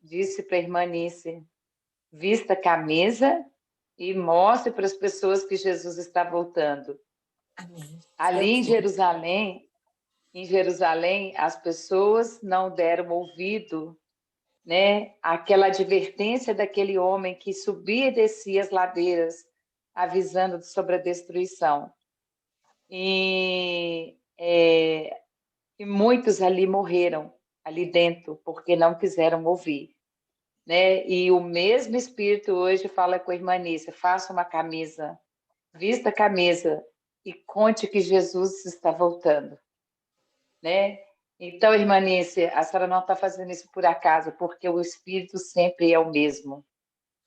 [SPEAKER 7] disse para a irmã Nícia, vista a camisa e mostre para as pessoas que Jesus está voltando.
[SPEAKER 4] Amém.
[SPEAKER 7] Ali em Jerusalém, as pessoas não deram ouvido, né, àquela advertência daquele homem que subia e descia as ladeiras, avisando sobre a destruição. E muitos ali morreram, ali dentro, porque não quiseram ouvir. Né? E o mesmo Espírito hoje fala com a irmã Nícia, faça uma camisa, vista a camisa e conte que Jesus está voltando. Né? Então, irmã Nícia, a senhora não está fazendo isso por acaso, porque o Espírito sempre é o mesmo.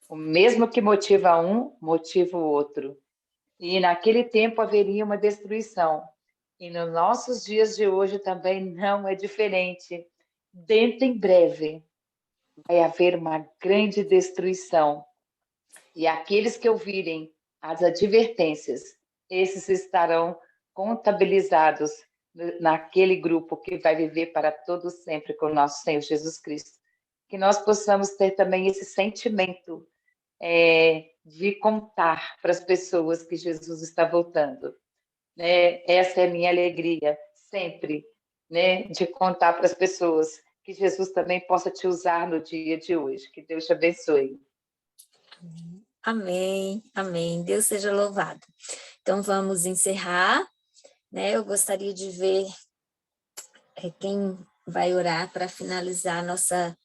[SPEAKER 7] O mesmo que motiva um, motiva o outro. E naquele tempo haveria uma destruição. E nos nossos dias de hoje também não é diferente. Dentro em breve vai haver uma grande destruição. E aqueles que ouvirem as advertências, esses estarão contabilizados naquele grupo que vai viver para todo sempre com o nosso Senhor Jesus Cristo. Que nós possamos ter também esse sentimento de contar para as pessoas que Jesus está voltando. Né? Essa é a minha alegria, sempre, né? De contar para as pessoas que Jesus também possa te usar no dia de hoje. Que Deus te abençoe.
[SPEAKER 4] Amém, amém. Deus seja louvado. Então, vamos encerrar. Né? Eu gostaria de ver quem vai orar para finalizar a nossa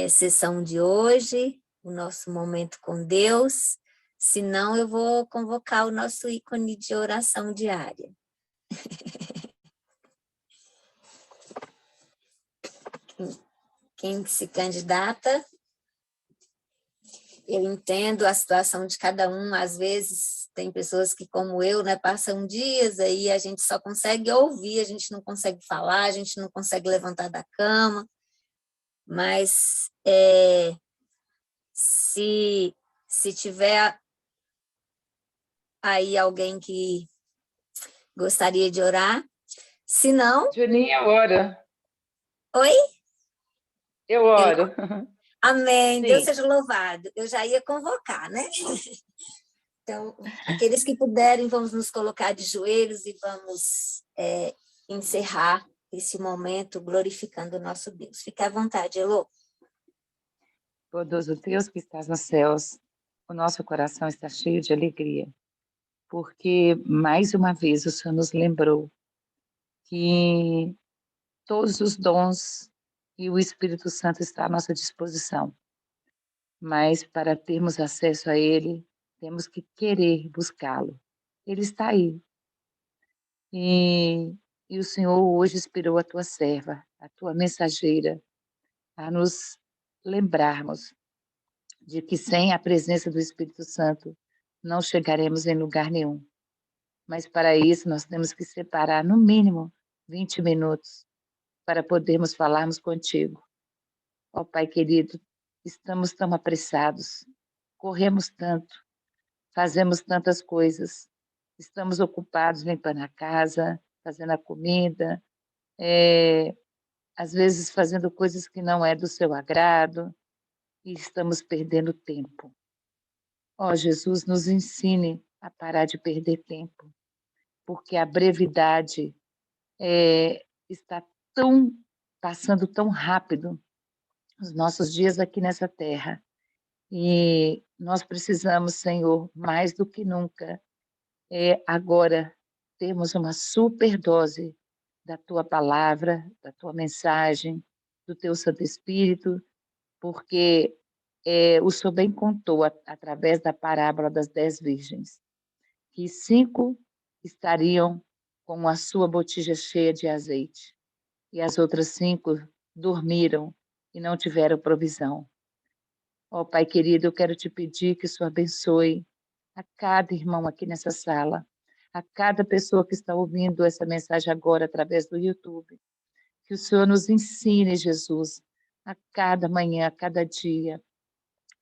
[SPEAKER 4] sessão de hoje, o nosso momento com Deus. Se não, eu vou convocar o nosso ícone de oração diária. Quem se candidata? Eu entendo a situação de cada um, às vezes tem pessoas que, como eu, né, passam dias aí, a gente só consegue ouvir, a gente não consegue falar, a gente não consegue levantar da cama, mas se tiver aí alguém que gostaria de orar, se não...
[SPEAKER 7] Juninha, eu oro.
[SPEAKER 4] Oi?
[SPEAKER 7] Eu oro.
[SPEAKER 4] Amém. Deus
[SPEAKER 7] Sim.
[SPEAKER 4] seja louvado. Eu já ia convocar, né? Então, aqueles que puderem, vamos nos colocar de joelhos e vamos encerrar esse momento glorificando o nosso Deus. Fique à vontade, Elô.
[SPEAKER 7] Bondoso Deus que estás nos céus, o nosso coração está cheio de alegria, porque mais uma vez o Senhor nos lembrou que todos os dons e o Espírito Santo está à nossa disposição. Mas para termos acesso a Ele, temos que querer buscá-lo. Ele está aí. E o Senhor hoje inspirou a tua serva, a tua mensageira, a nos lembrarmos de que sem a presença do Espírito Santo não chegaremos em lugar nenhum. Mas para isso nós temos que separar no mínimo 20 minutos para podermos falarmos contigo. Ó Pai querido, estamos tão apressados, corremos tanto, fazemos tantas coisas, estamos ocupados limpando a casa, fazendo a comida, às vezes fazendo coisas que não é do seu agrado, e estamos perdendo tempo. Ó Jesus, nos ensine a parar de perder tempo, porque a brevidade está passando tão rápido os nossos dias aqui nessa terra. E nós precisamos, Senhor, mais do que nunca, agora termos uma superdose da Tua palavra, da Tua mensagem, do Teu Santo Espírito, porque o Senhor bem contou, através da parábola das 10 virgens, que 5 estariam com a sua botija cheia de azeite, e as outras 5 dormiram e não tiveram provisão. Ó Pai querido, eu quero te pedir que o Senhor abençoe a cada irmão aqui nessa sala, a cada pessoa que está ouvindo essa mensagem agora através do YouTube. Que o Senhor nos ensine, Jesus, a cada manhã, a cada dia,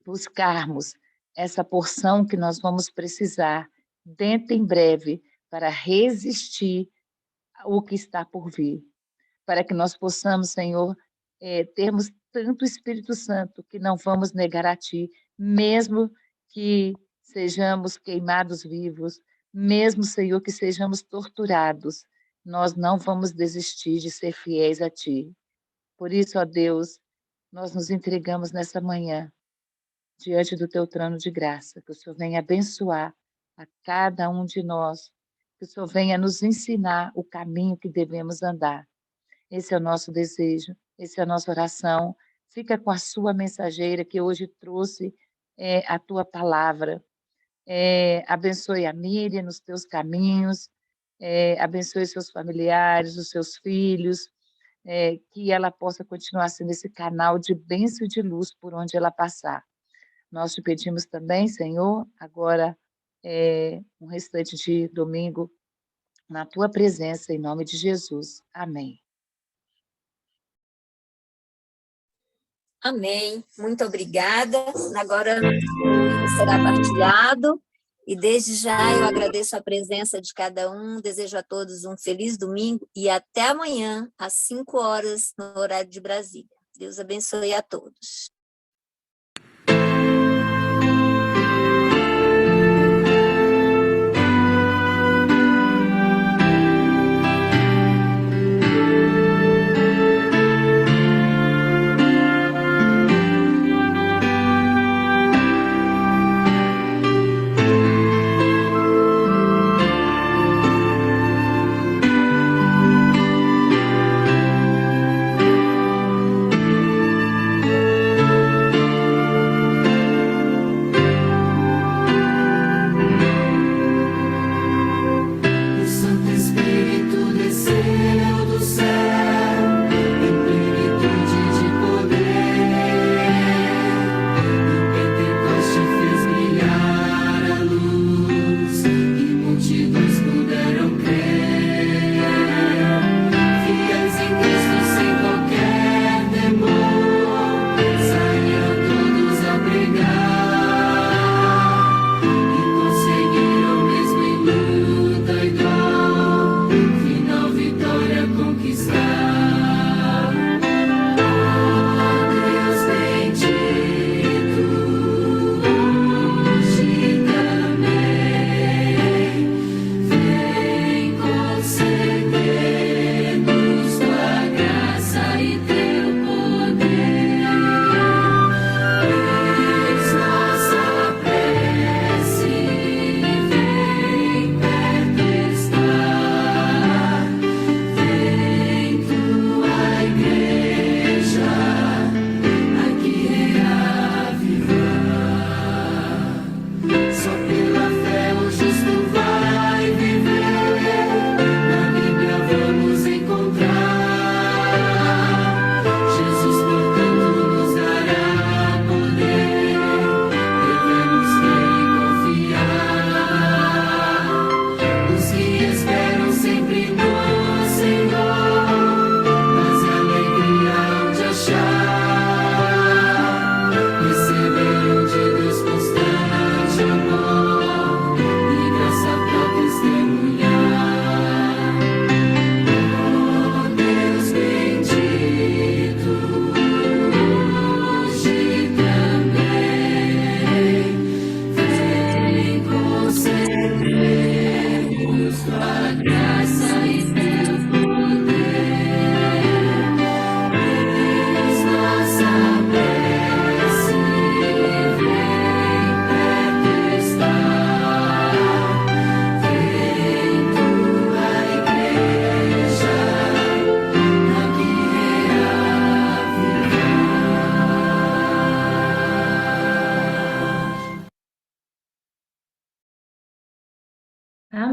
[SPEAKER 7] buscarmos essa porção que nós vamos precisar dentro em breve para resistir ao que está por vir. Para que nós possamos, Senhor, termos tanto Espírito Santo que não vamos negar a Ti, mesmo que sejamos queimados vivos, mesmo, Senhor, que sejamos torturados, nós não vamos desistir de ser fiéis a Ti. Por isso, ó Deus, nós nos entregamos nessa manhã, diante do Teu trono de graça, que o Senhor venha abençoar a cada um de nós, que o Senhor venha nos ensinar o caminho que devemos andar. Esse é o nosso desejo, essa é a nossa oração. Fica com a sua mensageira que hoje trouxe a Tua palavra. Abençoe a Miriam nos Teus caminhos, abençoe seus familiares, os seus filhos, que ela possa continuar sendo esse canal de bênção e de luz por onde ela passar. Nós te pedimos também, Senhor, agora um restante de domingo na Tua presença, em nome de Jesus. Amém.
[SPEAKER 4] Amém. Muito obrigada. Agora o hino será partilhado. E desde já eu agradeço a presença de cada um. Desejo a todos um feliz domingo e até amanhã, às 5 horas, no horário de Brasília. Deus abençoe a todos.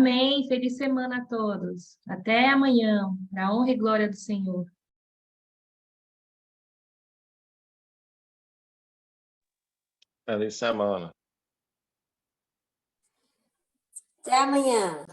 [SPEAKER 2] Amém. Feliz semana a todos. Até amanhã, para a honra e glória do Senhor.
[SPEAKER 6] Feliz semana.
[SPEAKER 4] Até amanhã.